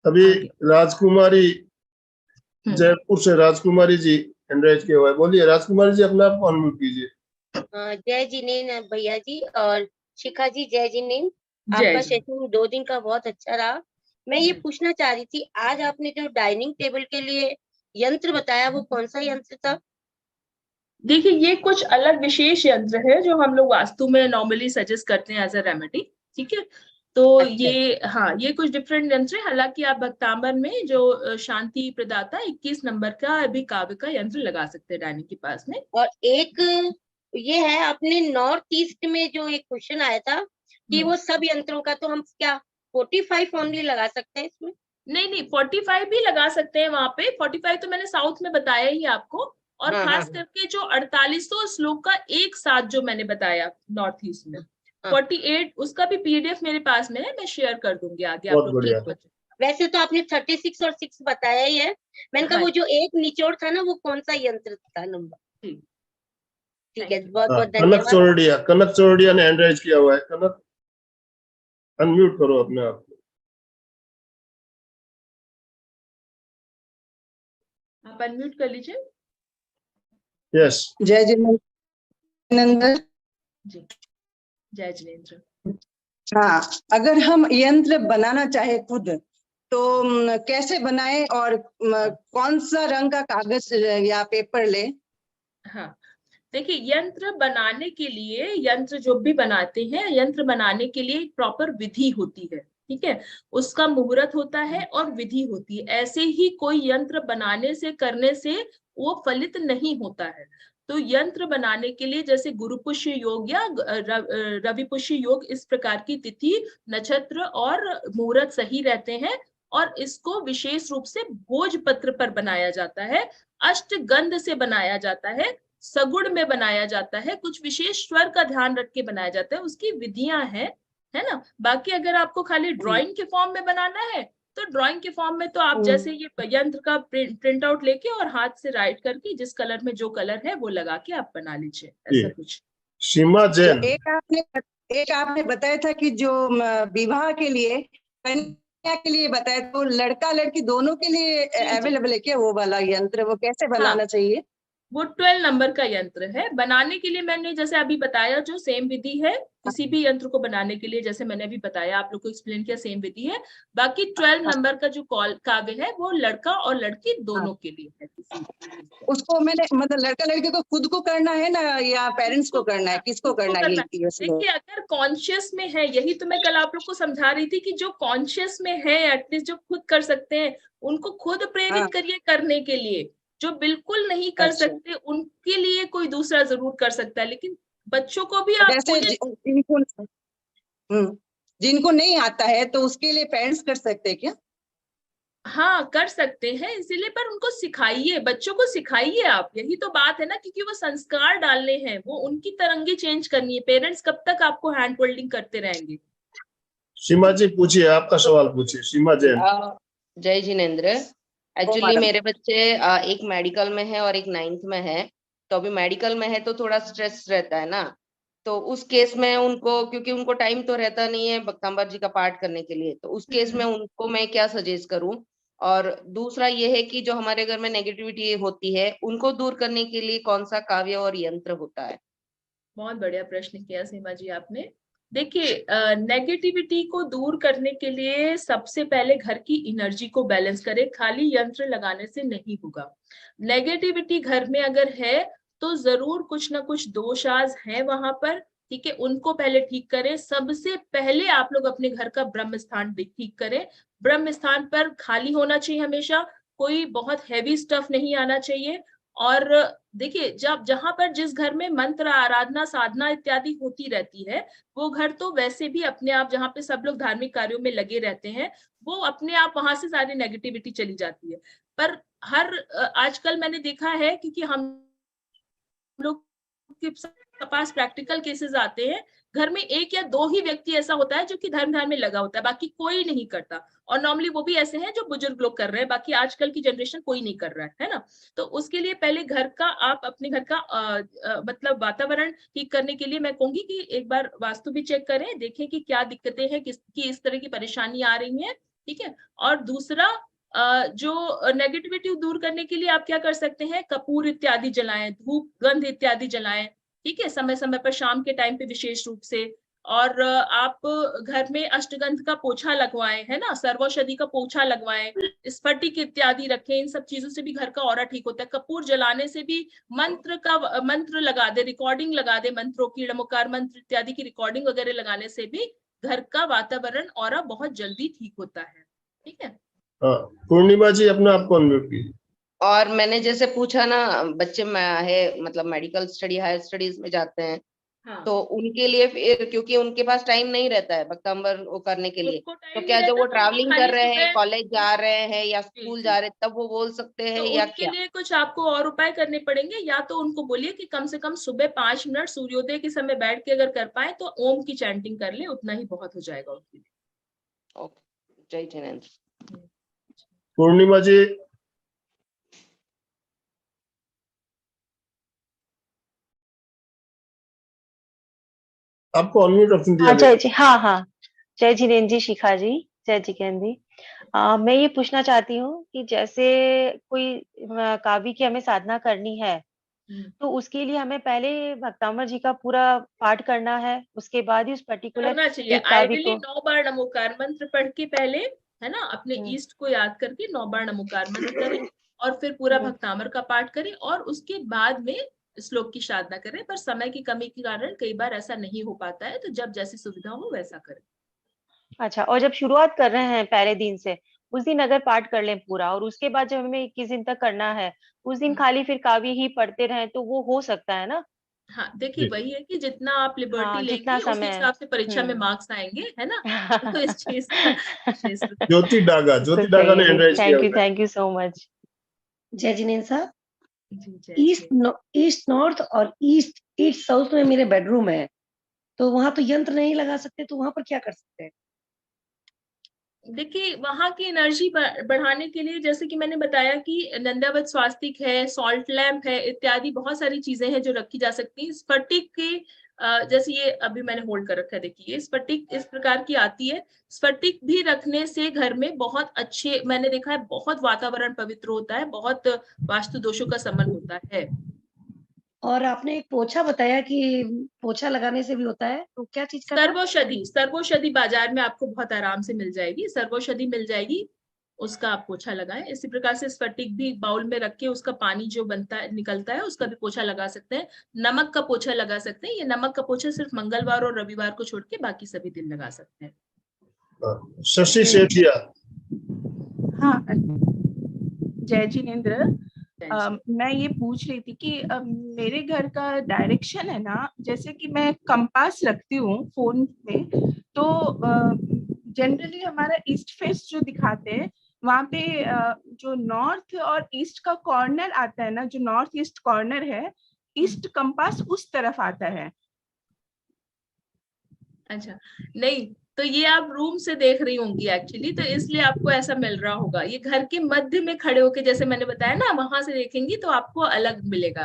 अभी राजकुमारी, जयपुर से राजकुमारी जी एंड्राइज के हुआ है। बोलिए राजकुमारी जी, अपने आप को अनम्यूट कीजिए। जय जिनेन भैया जी, और शिखा जी जय जिनेन। आपका सेशन 2 दिन का बहुत अच्छा रहा। मैं ये पूछना चाह रही थी, आज आपने जो डाइनिंग टेबल के लिए यंत्र बताया, वो कौन सा यंत्र था? देखिए, ये कुछ अलग विशेष यंत्र है जो हम लोग वास्तु में नॉर्मली सजेस्ट करते हैं एज अ रेमेडी, ठीक है। तो अच्छा। ये कुछ डिफरेंट यंत्र है। हालांकि आप भक्तांबर में जो शांति प्रदाता 21 नंबर का भी काव्य का यंत्र लगा सकते हैं डाइनिंग के पास में। और एक ये है, अपने नॉर्थ ईस्ट में जो एक क्वेश्चन आया था कि वो सब यंत्रों का, तो हम क्या 45 ओनली लगा सकते हैं इसमें? नहीं, 45 भी लगा सकते हैं वहां पे। 45 तो मैंने साउथ में बताया ही आपको, और हाँ, खास हाँ, करके जो 4800 श्लोक का एक साथ जो मैंने बताया नॉर्थ ईस्ट में, हाँ। 48 उसका भी पीडीएफ मेरे पास में है, मैं शेयर कर दूंगी आगे आप बहुत लोग बढ़िया। को। वैसे तो आपने 36 और 6 बताया ही है, मैंने कहा हाँ। वो जो एक निचोड़ था ना, वो कौन सा यंत्र था नंबर? ठीक। ठीक है, Thank you. बहुत बहुत कनक धन्यवाद। चौरडिया ने हैंड राइज किया हुआ है। कनक, अनम्यूट करो अपने आप को। आप अनम्यूट कर लीजिए। यस। जय जिनेंद्र जी, जय जिनेंद्र। हाँ, अगर हम यंत्र बनाना चाहे खुद तो कैसे बनाएं और कौन सा रंग का कागज या पेपर ले? हाँ, देखिए, यंत्र बनाने के लिए, यंत्र जो भी बनाते हैं, यंत्र बनाने के लिए एक प्रॉपर विधि होती है, ठीक है। उसका मुहूर्त होता है और विधि होती है। ऐसे ही कोई यंत्र बनाने से, करने से वो फलित नहीं होता है। तो यंत्र बनाने के लिए जैसे गुरु पुष्य योग या रवि पुष्य योग, इस प्रकार की तिथि, नक्षत्र और मुहूर्त सही रहते हैं। और इसको विशेष रूप से भोजपत्र पर बनाया जाता है, अष्टगंध से बनाया जाता है, सगुण में बनाया जाता है, कुछ विशेष स्वर का ध्यान रख के बनाया जाता है, उसकी विधियां हैं, है ना। बाकी अगर आपको खाली ड्राइंग के फॉर्म में बनाना है तो ड्राइंग के फॉर्म में तो आप जैसे ये यंत्र का प्रिंट आउट लेके और हाथ से राइट करके जिस कलर में जो कलर है वो लगा के आप बना लीजिए, ऐसा कुछ। सीमा जैन, एक आपने बताया था कि जो विवाह के लिए, कन्या के लिए बताया, तो लड़का लड़की दोनों के लिए अवेलेबल है क्या वो वाला यंत्र? वो कैसे बनाना चाहिए? वो 12 नंबर का यंत्र है। बनाने के लिए मैंने जैसे अभी बताया, जो सेम विधि है किसी भी यंत्र को बनाने के लिए, जैसे मैंने अभी बताया, आप लोग को एक्सप्लेन किया, सेम विधि है। बाकी 12 नंबर का जो काव्य है वो लड़का और लड़की दोनों के लिए है। उसको मैंने मतलब लड़का लड़की को खुद को करना है ना, या पेरेंट्स को करना है, किसको करना है? देखिए, अगर कॉन्शियस में है, यही तो मैं कल आप लोग को समझा रही थी कि जो कॉन्शियस में है, एटलीस्ट जो खुद कर सकते हैं, उनको खुद प्रेरित करिए करने के लिए। जो बिल्कुल नहीं कर सकते उनके लिए कोई दूसरा जरूर कर सकता है, लेकिन बच्चों को भी आप जिनको नहीं आता है तो उसके लिए पेरेंट्स कर सकते हैं क्या? हाँ, कर सकते हैं, इसीलिए पर उनको सिखाइए, बच्चों को सिखाइए आप, यही तो बात है ना, क्योंकि वो संस्कार डालने हैं, वो उनकी तरंगे चेंज करनी है। पेरेंट्स कब तक आपको हैंड होल्डिंग करते रहेंगे? सीमा जी पूछिए, आपका सवाल पूछिए, सीमा जैन। जय जिनेंद्र। एक्चुअली मेरे बच्चे एक मेडिकल में है और एक 9th में है। तो अभी मेडिकल में है तो थोड़ा स्ट्रेस रहता है ना, तो उस केस में उनको, क्योंकि उनको टाइम तो रहता नहीं है भक्तांबर जी का पाठ करने के लिए, तो उस केस में उनको मैं क्या सजेस्ट करूं? और दूसरा ये है कि जो हमारे घर में नेगेटिविटी होती है उनको दूर करने के लिए कौन सा काव्य और यंत्र होता है? बहुत बढ़िया प्रश्न किया सीमा जी आपने। देखिए, नेगेटिविटी को दूर करने के लिए सबसे पहले घर की एनर्जी को बैलेंस करें, खाली यंत्र लगाने से नहीं होगा। नेगेटिविटी घर में अगर है तो जरूर कुछ ना कुछ दोषाज हैं वहां पर, ठीक है, उनको पहले ठीक करें। सबसे पहले आप लोग अपने घर का ब्रह्म स्थान ठीक करें। ब्रह्म स्थान पर खाली होना चाहिए हमेशा, कोई बहुत हैवी स्टफ नहीं आना चाहिए। और देखिए, जब जहां पर जिस घर में मंत्र, आराधना, साधना इत्यादि होती रहती है, वो घर तो वैसे भी अपने आप, जहाँ पे सब लोग धार्मिक कार्यों में लगे रहते हैं, वो अपने आप वहां से सारी नेगेटिविटी चली जाती है। पर आजकल मैंने देखा है, क्योंकि हम लोग के पास प्रैक्टिकल केसेस आते हैं, घर में एक या दो ही व्यक्ति ऐसा होता है जो कि धर्म में लगा होता है, बाकी कोई नहीं करता। और नॉर्मली वो भी ऐसे हैं जो बुजुर्ग लोग कर रहे हैं, बाकी आजकल की जनरेशन कोई नहीं कर रहा है ना। तो उसके लिए पहले घर का, आप अपने घर का मतलब वातावरण ठीक करने के लिए मैं कहूंगी कि एक बार वास्तु भी चेक करें, देखें कि क्या दिक्कतें हैं, किसकी इस तरह की परेशानी आ रही है, ठीक है। और दूसरा, जो नेगेटिविटी दूर करने के लिए आप क्या कर सकते हैं, कपूर इत्यादि जलाएं, धूप गंध इत्यादि जलाएं, ठीक है, समय समय पर, शाम के टाइम पे विशेष रूप से। और आप घर में अष्टगंध का पोछा लगवाएं, है ना, सर्वौषधि का पोछा लगवाएं, स्फटिक इत्यादि रखें, इन सब चीजों से भी घर का ऑरा ठीक होता है। कपूर जलाने से भी मंत्र लगा दे, रिकॉर्डिंग लगा दे, मंत्रों की, ड़मकार मंत्र इत्यादि की रिकॉर्डिंग वगैरह लगाने से भी घर का वातावरण और बहुत जल्दी ठीक होता है। ठीक है। हाँ, पूर्णिमा जी अपना आपको अनम्यूट कीजिए। और मैंने जैसे पूछा ना, बच्चे है मतलब मेडिकल स्टडी हायर स्टडीज में जाते हैं, हाँ, तो उनके लिए फिर क्योंकि उनके पास टाइम नहीं रहता है भक्तांबर वो करने के लिए, उनको तो टाइम नहीं क्या जो रहता वो तो उनको ट्रैवलिंग खाली कर रहे हैं, सुबह, कॉलेज जा रहे हैं या जी स्कूल जी, जा रहे हैं, तब वो बोल सकते हैं तो या उनके क्या? लिए कुछ आपको और उपाय करने पड़ेंगे। या तो उनको बोलिए कि कम से कम सुबह 5 मिनट सूर्योदय के समय बैठ के अगर कर पाए तो ओम की चैंटिंग कर ले, उतना ही बहुत हो जाएगा उनके लिए। ओके, जय जिनेंद्र। पूर्णिमा जी आपको अनम्यूट ऑप्शन दिया गया। जय जी, हाँ हाँ, जय जिनेंद्र जी, शिखा जी, जय जिनेंद्र जी। मैं ये पूछना चाहती हूँ कि जैसे कोई काव्य की हमें साधना करनी है, तो उसके लिए हमें पहले भक्तामर जी का पूरा पाठ करना है, उसके बाद ही उस पर्टिकुलर करना चाहिए एक काव्य आइडियली को। 9 बार नमोकार मंत्र पढ़ के पहले, है ना, अपने हम्म, ईस्ट को याद करके 9 बार नमोकार मंत्र करें और फिर पूरा हम्म, भक्तामर का पाठ करें और उसके बाद में श्लोक की साधना करें। पर समय की कमी के कारण कई बार ऐसा नहीं हो पाता है, तो जब जैसी सुविधा हो वैसा करें। अच्छा, और जब शुरुआत कर रहे हैं पहले दिन से, उस दिन अगर पाठ कर लें पूरा, और उसके बाद जब हमें 21 दिन तक करना है, उस दिन खाली फिर काव्य ही पढ़ते रहें, तो वो हो सकता है ना? हाँ, देखिए जी, वही है कि जितना आप लिबर्टी हाँ, जितना लेंगे उस समय। हिसाब से परीक्षा में हम्म। मार्क्स आएंगे, है ना। तो इस चीज का विशेष रूप से बिल्कुल ज्योति सही डागा है ने जी, एनराइज किया हुआ है। Thank you so much. जय जिनेंद्र साहब, जी, जय ईस्ट श्री। ईस्ट नॉर्थ और ईस्ट ईस्ट साउथ में मेरे बेडरूम है, तो वहां तो यंत्र नहीं लगा सकते, तो वहां पर क्या कर सकते हैं? देखिए वहां की एनर्जी बढ़ाने के लिए, जैसे कि मैंने बताया कि नंदावत स्वास्तिक है, सॉल्ट लैम्प है, इत्यादि बहुत सारी चीजें हैं जो रखी जा सकती हैं। स्फटिक के जैसे ये अभी मैंने होल्ड कर रखा है, देखिए ये स्फटिक इस प्रकार की आती है। स्फटिक भी रखने से घर में बहुत अच्छे, मैंने देखा है, बहुत वातावरण पवित्र होता है, बहुत वास्तु दोषों का शमन होता है। और आपने एक पोछा बताया कि पोछा लगाने से भी होता है, तो क्या चीज का था? सर्वौषधि, सर्वौषधि बाजार में आपको बहुत आराम से मिल जाएगी, सर्वौषधि मिल जाएगी, उसका आप पोछा लगाएं। इसी प्रकार से स्फटिक भी बाउल में रख के उसका पानी जो बनता है निकलता है उसका भी पोछा लगा सकते हैं। नमक का पोछा लगा सकते हैं। ये नमक का पोछा सिर्फ मंगलवार और रविवार को छोड़ के बाकी सभी दिन लगा सकते हैं। शशि सेठिया। हाँ, जय जिनेंद्र। जय श्री। मैं ये पूछ रही थी कि मेरे घर का डायरेक्शन है ना, जैसे कि मैं कंपास रखती हूँ फोन में, तो जनरली हमारा ईस्ट फेस जो दिखाते हैं वहां पे जो नॉर्थ और ईस्ट का कॉर्नर आता है ना, जो नॉर्थ ईस्ट कॉर्नर है, ईस्ट कंपास उस तरफ आता है। अच्छा, नहीं तो ये आप रूम से देख रही होंगी एक्चुअली, तो इसलिए आपको ऐसा मिल रहा होगा। ये घर के मध्य में खड़े होके, जैसे मैंने बताया ना, वहां से देखेंगी तो आपको अलग मिलेगा।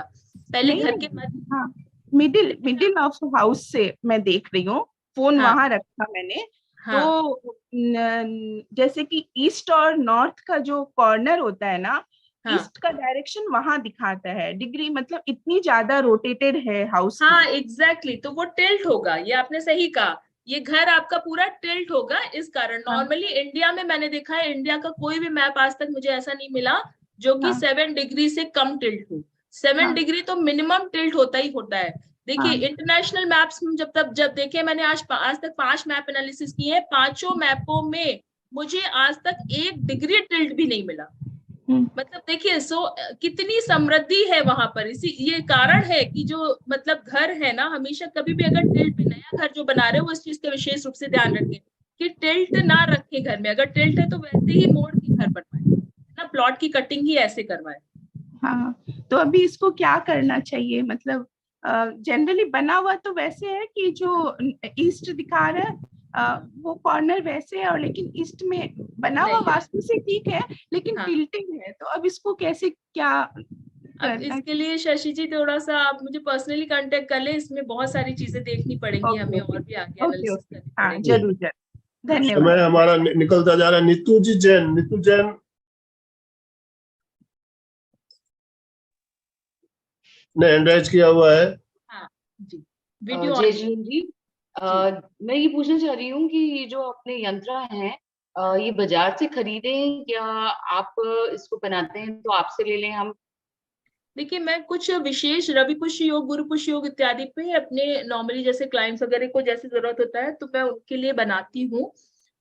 पहले नहीं, घर के मध्य, हाँ, मिडिल ऑफ हाउस से मैं देख रही हूँ, फोन हाँ वहां रखा मैंने। हाँ तो जैसे कि ईस्ट और नॉर्थ का जो कॉर्नर होता है ना, हाँ ईस्ट का डायरेक्शन वहां दिखाता है, डिग्री मतलब इतनी ज्यादा रोटेटेड है हाउस की। हाँ, एग्जैक्टली, तो वो टिल्ट होगा, ये आपने सही कहा। ये घर आपका पूरा टिल्ट होगा इस कारण। हाँ, नॉर्मली इंडिया में मैंने देखा है, इंडिया का कोई भी मैप आज तक मुझे ऐसा नहीं मिला जो कि हाँ, 7 डिग्री से कम टिल्ट हो। 7 हाँ, डिग्री तो मिनिमम टिल्ट होता ही होता है। देखिए हाँ, इंटरनेशनल मैप्स में जब देखे, मैंने आज तक 5 मैप एनालिसिस किए हैं, पांचों मैपों में मुझे आज तक 1 डिग्री टिल्ट भी नहीं मिला। मतलब देखिए, कितनी समृद्धि है वहां पर। इसी ये कारण है कि जो मतलब घर है ना, हमेशा कभी भी अगर टिल्ट भी, नया घर जो बना रहे हो उस चीज का विशेष रूप से ध्यान रखें कि टिल्ट ना रखे घर में। अगर टिल्ट है तो वैसे ही मोड़ के घर बनवाए, ना प्लॉट की कटिंग ही ऐसे करवाए। हाँ। तो अभी इसको क्या करना चाहिए? मतलब जनरली बना हुआ तो वैसे है कि जो ईस्ट दिखा रहा है वो कॉर्नर वैसे है, और लेकिन ईस्ट में बना हुआ नहीं, वास्तु से ठीक है, लेकिन हाँ, टिल्टिंग है। तो अब इसको कैसे क्या अब करना? इसके लिए शशि जी थोड़ा सा आप मुझे पर्सनली कांटेक्ट कर ले, इसमें बहुत सारी चीजें देखनी पड़ेंगी ओके, हमें, ओके, और भी आगे ओके, एनालिसिस ओके, करनी हाँ, पड़ेगी। जरूर जरूर, हाँ, धन्यवाद। समय हमारा निकलता जा रहा है। नीतू जी जैन, नीतू जैन ने एनराइज किया हुआ है। हाँ जी, वीडियो जय ऑन जिनेंद्र जी, जी। मैं ये पूछना चाह रही हूँ कि ये जो अपने यंत्र हैं, ये बाजार से खरीदे हैं या आप इसको बनाते हैं तो आपसे ले लें हम? देखिए, मैं कुछ विशेष रवि पुष्य योग, गुरु पुष्य योग इत्यादि पे अपने नॉर्मली जैसे क्लाइंट्स वगैरह को जैसे जरूरत होता है तो मैं उनके लिए बनाती हूँ।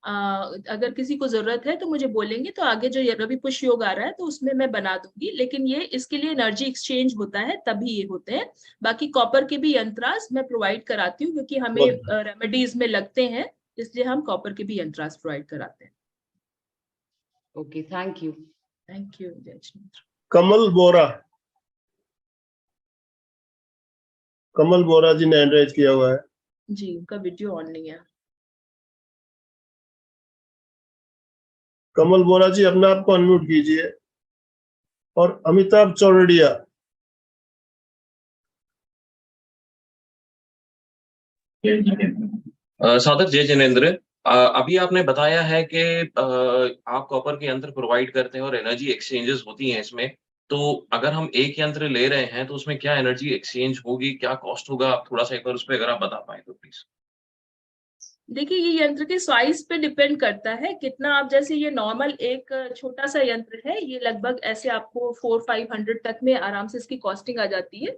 अगर किसी को जरूरत है तो मुझे बोलेंगे, तो आगे जो ये रवि पुष्य योग आ रहा है तो उसमें मैं बना दूंगी, लेकिन ये इसके लिए एनर्जी एक्सचेंज होता है तभी ये होते हैं। बाकी कॉपर के भी यंत्रास मैं प्रोवाइड कराती हूँ क्योंकि हमें रेमेडीज में लगते हैं, इसलिए हम कॉपर के भी यंत्रास प्रोवाइड कराते हैं। Okay, thank you. Thank you जय जिनेंद्र। कमल बोरा जी ने हैंड रेज किया हुआ है। जी, उनका वीडियो ऑन नहीं है। कमल बोरा जी अपने आप को अनम्यूट कीजिए। और अमिताभ चौरडिया। साधक जय जिनेंद्र, अभी आपने बताया है कि आप कॉपर के यंत्र प्रोवाइड करते हैं और एनर्जी एक्सचेंजेस होती हैं इसमें। तो अगर हम एक यंत्र ले रहे हैं तो उसमें क्या एनर्जी एक्सचेंज होगी, क्या कॉस्ट होगा? आप थोड़ा सा एक बार उस पर अगर आप बता पाए तो प्लीज। देखिए, ये यंत्र के साइज पे डिपेंड करता है कितना आप, जैसे ये नॉर्मल एक छोटा सा यंत्र है, ये लगभग ऐसे आपको 400-500 तक में आराम से इसकी कॉस्टिंग आ जाती है।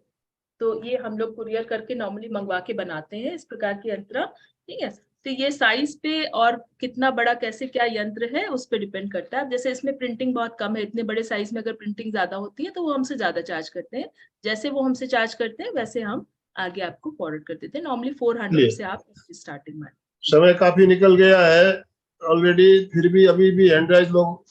तो ये हम लोग कुरियर करके नॉर्मली मंगवा के बनाते हैं इस प्रकार के यंत्र। ठीक है, तो ये साइज पे और कितना बड़ा कैसे क्या यंत्र है उस पे डिपेंड करता है। जैसे इसमें प्रिंटिंग बहुत कम है, इतने बड़े साइज में अगर प्रिंटिंग ज्यादा होती है तो वो हमसे ज्यादा चार्ज करते हैं। जैसे वो हमसे चार्ज करते हैं वैसे हम आगे आपको फॉरवर्ड कर देते हैं। नॉर्मली 400 से आप स्टार्टिंग में। समय काफी निकल गया है ऑलरेडी, फिर भी अभी भी हैंड राइज लोग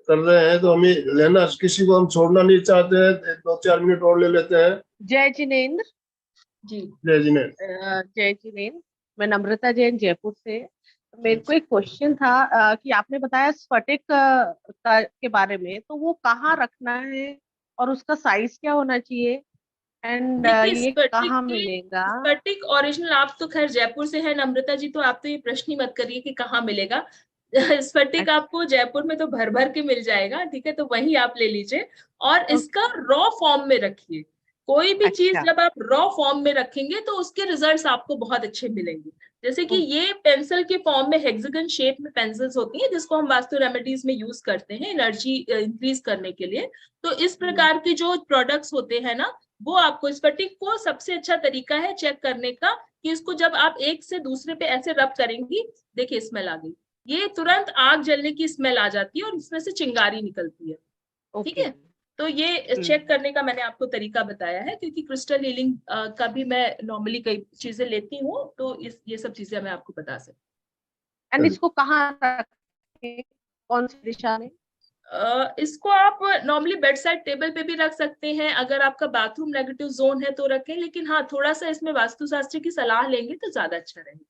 कर रहे हैं तो हमें लेना, किसी को हम छोड़ना नहीं चाहते हैं। 2-4 मिनट और ले लेते हैं। जय जिनेंद्र जी। जय जिनेंद्र। जय जिनेंद्र, मैं नम्रता जैन जयपुर से। मेरे को एक क्वेश्चन था कि आपने बताया स्फटिक के बारे में, तो वो कहाँ रखना है और उसका साइज क्या होना चाहिए एंड ये कहाँ मिलेगा? स्फटिक ओरिजिनल, आप तो खैर जयपुर से है नम्रता जी, तो आप तो ये प्रश्न ही मत करिए कि कहाँ मिलेगा। स्फटिक आपको जयपुर में तो भर भर के मिल जाएगा। ठीक है, तो वही आप ले लीजिए और इसका रॉ फॉर्म में रखिए। कोई भी चीज जब आप रॉ फॉर्म में रखेंगे तो उसके रिजल्ट्स आपको बहुत अच्छे मिलेंगे। जैसे कि ये पेंसिल के फॉर्म में हेक्सागन शेप में पेंसिल्स होती हैं जिसको हम वास्तु रेमेडीज में यूज करते हैं एनर्जी इंक्रीज करने के लिए। तो इस प्रकार के जो प्रोडक्ट्स होते हैं ना, वो आपको स्फटिक को सबसे अच्छा तरीका है चेक करने का कि इसको जब आप एक से दूसरे पे ऐसे रब करेंगी, देखिए स्मेल आ गई, ये तुरंत आग जलने की स्मेल आ जाती है और इसमें से चिंगारी निकलती है। ठीक है, तो ये चेक करने का मैंने आपको तरीका बताया है क्योंकि क्रिस्टल हीलिंग का भी मैं नॉर्मली कई चीजें लेती हूँ, तो ये सब चीजें मैं आपको बता सकती हूँ। इसको कहाँ रखें, कौन सी दिशा में? इसको आप नॉर्मली बेड साइड टेबल पे भी रख सकते हैं। अगर आपका बाथरूम नेगेटिव जोन है तो रखें, लेकिन हाँ थोड़ा सा इसमें वास्तुशास्त्री की सलाह लेंगे तो ज्यादा अच्छा रहेगा।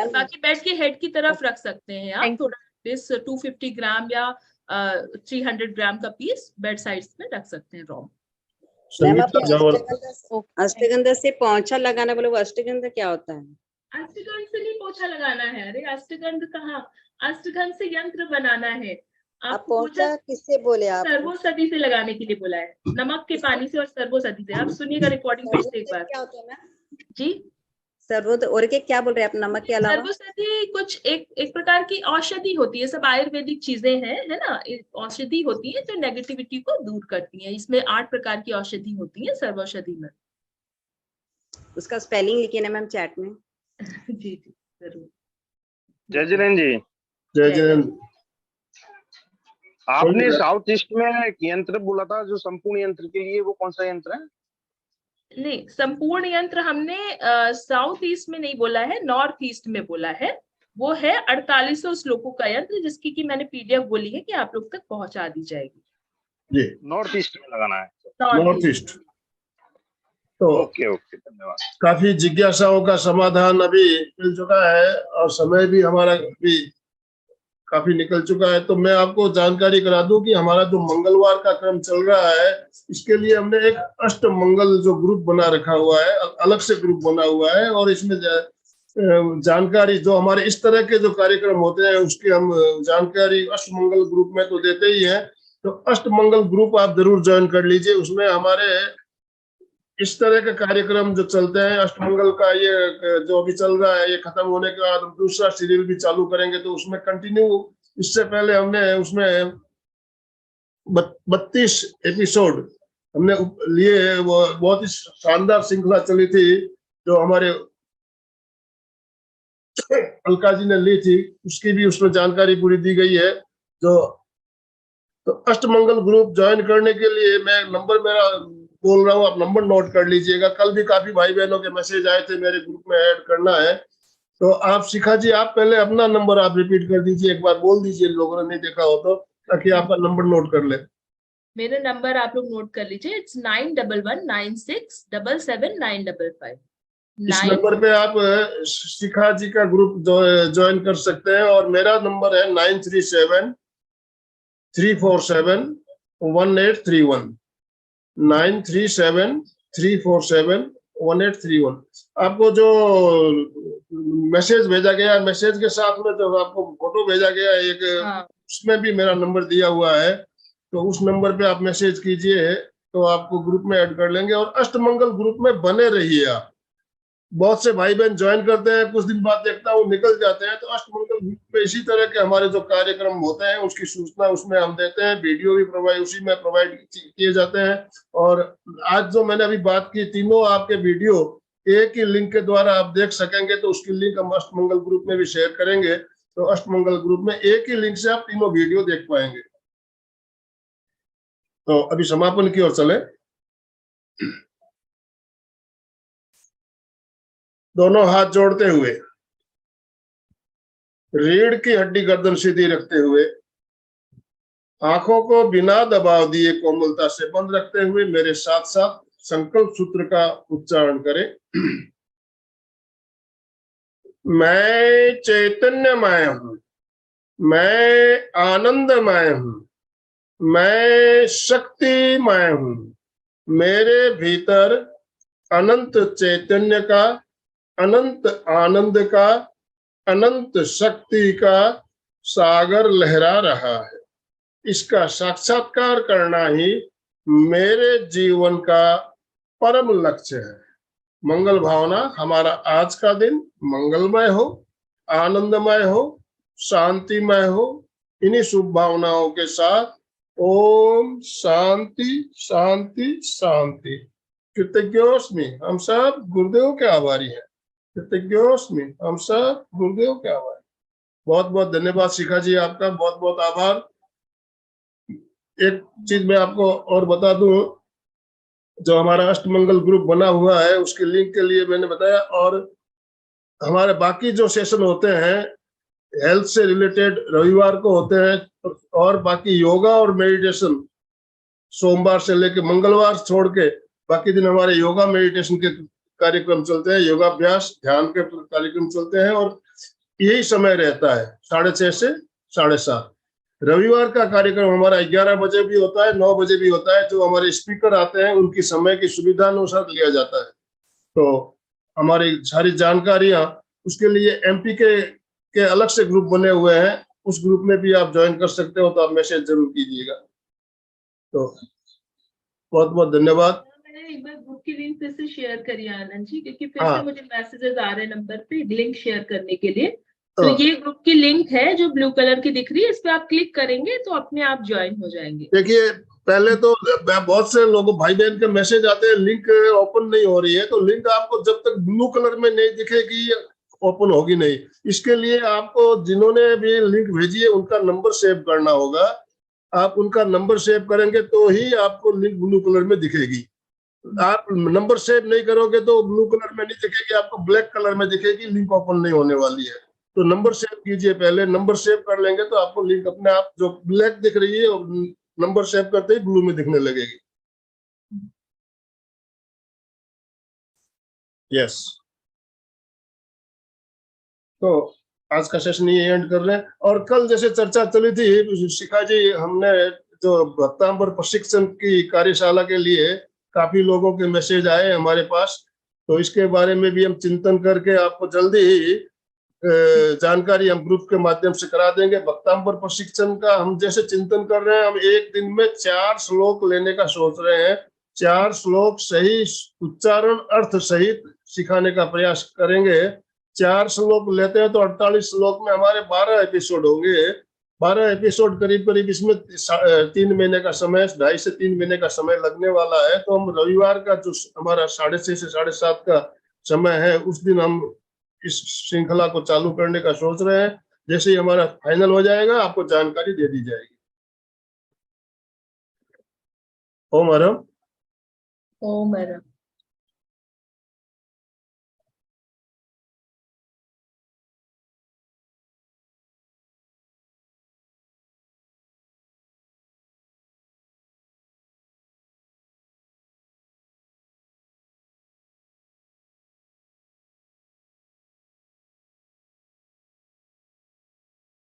बाकी बेड के हेड की तरफ रख सकते हैं आप थोड़ा पीस, 250 ग्राम या 300 ग्राम का पीस बेड साइड्स में रख सकते हैं रॉ। अष्टगंधा से पोंछा लगाना, बोले वो अष्टगंधा क्या होता है? अष्टगंध से नहीं पोछा लगाना है। अरे अष्टगंध कहाँ, अष्टगंध से यंत्र बनाना है। आप पोंछा किससे बोले? आप सर्वोसती से लगाने के लिए बोला है, नमक के पानी से और सर्वोसती से। आप सुनिएगा रिकॉर्डिंग फिर से एक बार। क्या होता है मैम जी? सर्वोद और के क्या बोल रहे हैं आप? नमक के अलावा सर्वोसती कुछ एक प्रकार की औषधि होती है, सब आयुर्वेदिक चीजें हैं, है ना। औषधि होती है जो नेगेटिविटी को दूर करती है। इसमें 8 प्रकार की औषधि होती है सर्वौषधि में। उसका स्पेलिंग लिखिए ना मैम चैट में। जी जी जरूर। जय जिनेंद्र जी। जय जिनेंद्र। आपने साउथ ईस्ट में एक यंत्र बोला था जो संपूर्ण यंत्र के लिए, वो कौन सा यंत्र है? नहीं, संपूर्ण यंत्र हमने साउथ ईस्ट में नहीं बोला है, नॉर्थ ईस्ट में बोला है। वो है 4800 श्लोकों का यंत्र जिसकी कि मैंने पीडीएफ बोली है कि आप लोग तक पहुंचा दी जाएगी। जी, नॉर्थ ईस्ट में लगाना है। North east. तो ओके धन्यवाद। काफी जिज्ञासाओं का समाधान अभी मिल चुका है और समय भी हमारा भी काफी निकल चुका है। तो मैं आपको जानकारी करा दूं कि हमारा जो मंगलवार का क्रम चल रहा है, इसके लिए हमने एक अष्ट मंगल जो ग्रुप बना रखा हुआ है, अलग से ग्रुप बना हुआ है। और इसमें जानकारी जो हमारे इस तरह के जो कार्यक्रम होते हैं उसकी हम जानकारी अष्ट मंगल ग्रुप में तो देते ही हैं। तो अष्ट मंगल ग्रुप आप जरूर ज्वाइन कर लीजिए। उसमें हमारे इस तरह के कार्यक्रम जो चलते हैं, अष्टमंगल का ये जो अभी चल रहा है, ये खत्म होने के बाद हम दूसरा सीरियल भी चालू करेंगे। तो उसमें कंटिन्यू, इससे पहले हमने उसमें 32 एपिसोड हमने लिए। वो बहुत ही शानदार श्रृंखला चली थी जो हमारे अलका जी ने ली थी, उसकी भी उसमें जानकारी पूरी दी गई है। जो तो अष्टमंगल ग्रुप ज्वाइन करने के लिए मैं नंबर मेरा बोल रहा हूँ, आप नंबर नोट कर लीजिएगा। कल भी काफी भाई बहनों के मैसेज आए थे मेरे ग्रुप में ऐड करना है, तो आप शिखा जी आप पहले अपना नंबर आप रिपीट कर दीजिए, एक बार बोल दीजिए लोगों ने नहीं देखा हो तो, ताकि आपका नंबर नोट कर ले। मेरा नंबर आप लोग नोट कर लीजिए, इट्स 911196779555। इस नंबर पे आप शिखा जी का ग्रुप ज्वाइन कर सकते हैं। और मेरा नंबर है 9373471831, 9373471831। आपको जो मैसेज भेजा गया, मैसेज के साथ में जो आपको फोटो भेजा गया एक, उसमें भी मेरा नंबर दिया हुआ है, तो उस नंबर पे आप मैसेज कीजिए तो आपको ग्रुप में ऐड कर लेंगे। और अष्टमंगल ग्रुप में बने रहिए आप। बहुत से भाई बहन ज्वाइन करते हैं, कुछ दिन बाद देखता हूँ निकल जाते हैं। तो अष्टमंगल ग्रुप में इसी तरह के हमारे जो कार्यक्रम होते हैं उसकी सूचना उसमें हम देते हैं, वीडियो भी उसी में प्रोवाइड किए जाते हैं। और आज जो मैंने अभी बात की, तीनों आपके वीडियो एक ही लिंक के द्वारा आप देख सकेंगे, तो उसकी लिंक हम अष्टमंगल ग्रुप में भी शेयर करेंगे। तो अष्टमंगल ग्रुप में एक ही लिंक से आप तीनों वीडियो देख पाएंगे। तो अभी समापन की ओर चले। दोनों हाथ जोड़ते हुए, रीढ़ की हड्डी गर्दन सीधी रखते हुए, आंखों को बिना दबाव दिए कोमलता से बंद रखते हुए मेरे साथ साथ संकल्प सूत्र का उच्चारण करें। मैं चैतन्यमय हूं, मैं आनंदमय हूं, मैं शक्तिमय हूं। मेरे भीतर अनंत चैतन्य का, अनंत आनंद का, अनंत शक्ति का सागर लहरा रहा है। इसका साक्षात्कार करना ही मेरे जीवन का परम लक्ष्य है। मंगल भावना हमारा आज का दिन मंगलमय हो, आनंदमय हो, शांतिमय हो। इन्हीं शुभ भावनाओं के साथ ओम शांति शांति शांति। कृतज्ञोस्मि, हम सब गुरुदेव के आभारी हैं। कृतज्ञोस्मि, हम सब गुरुदेव के आभारी। बहुत बहुत धन्यवाद शिखा जी, आपका बहुत बहुत आभार। एक चीज मैं आपको और बता दूं, जो हमारा अष्टमंगल ग्रुप बना हुआ है उसके लिंक के लिए मैंने बताया। और हमारे बाकी जो सेशन होते हैं हेल्थ से रिलेटेड रविवार को होते हैं, और बाकी योगा और मेडिटेशन सोमवार से लेकर मंगलवार छोड़ के बाकी दिन हमारे योगा मेडिटेशन के कार्यक्रम चलते हैं, योगाभ्यास ध्यान के कार्यक्रम चलते हैं। और यही समय रहता है 6:30 से 7:30। रविवार का कार्यक्रम हमारा 11 बजे भी होता है, 9 बजे भी होता है। जो हमारे स्पीकर आते हैं उनकी समय की सुविधा अनुसार लिया जाता है। तो हमारी सारी जानकारियां उसके लिए एमपी के अलग से ग्रुप बने हुए हैं, उस ग्रुप में भी आप ज्वाइन कर सकते हो। तो आप मैसेज जरूर कीजिएगा। तो बहुत बहुत धन्यवाद। मैंने एक बार ग्रुप की लिंक फिर से शेयर करी आनंद जी, क्योंकि फिर से मुझे मैसेजेस आ रहे हैं नंबर पे लिंक शेयर करने के लिए। तो ये ग्रुप की लिंक है जो ब्लू कलर की दिख रही है, इस पे आप क्लिक करेंगे तो अपने आप ज्वाइन हो जाएंगे। देखिए पहले तो बहुत से लोगों भाई बहन के मैसेज आते हैं लिंक ओपन नहीं हो रही है। तो लिंक आपको जब तक ब्लू कलर में नहीं दिखेगी ओपन होगी नहीं। इसके लिए आपको जिन्होंने भी लिंक भेजी है उनका नंबर सेव करना होगा। आप उनका नंबर सेव करेंगे तो ही आपको लिंक ब्लू कलर में दिखेगी। आप नंबर सेव नहीं करोगे तो ब्लू कलर में नहीं दिखेगी, आपको ब्लैक कलर में दिखेगी, लिंक ओपन नहीं होने वाली है। तो नंबर सेव कीजिए, पहले नंबर सेव कर लेंगे तो आपको लिंक अपने आप जो ब्लैक दिख रही है नंबर सेव करते ही ब्लू में दिखने लगेगी। यस, तो आज का सेशन ये एंड कर रहे हैं। और कल जैसे चर्चा चली थी शिखा जी, हमने जो भक्तांबर प्रशिक्षण की कार्यशाला के लिए काफी लोगों के मैसेज आए हमारे पास। तो इसके बारे में भी हम चिंतन करके आपको जल्दी ही जानकारी हम ग्रुप के माध्यम से करा देंगे। भक्तांबर प्रशिक्षण का हम जैसे चिंतन कर रहे हैं, हम एक दिन में 4 श्लोक लेने का सोच रहे हैं। 4 श्लोक सही उच्चारण अर्थ सहित सिखाने का प्रयास करेंगे। 4 श्लोक लेते हैं तो 48 श्लोक में हमारे 12 एपिसोड होंगे। 12 एपिसोड करीब करीब, इसमें 3 महीने का समय, 2.5 से 3 महीने का समय लगने वाला है। तो हम रविवार का जो हमारा 6:30 से 7:30 का समय है, उस दिन हम इस श्रृंखला को चालू करने का सोच रहे हैं। जैसे ही हमारा फाइनल हो जाएगा आपको जानकारी दे दी जाएगी। ओम हरम। ओम हरम।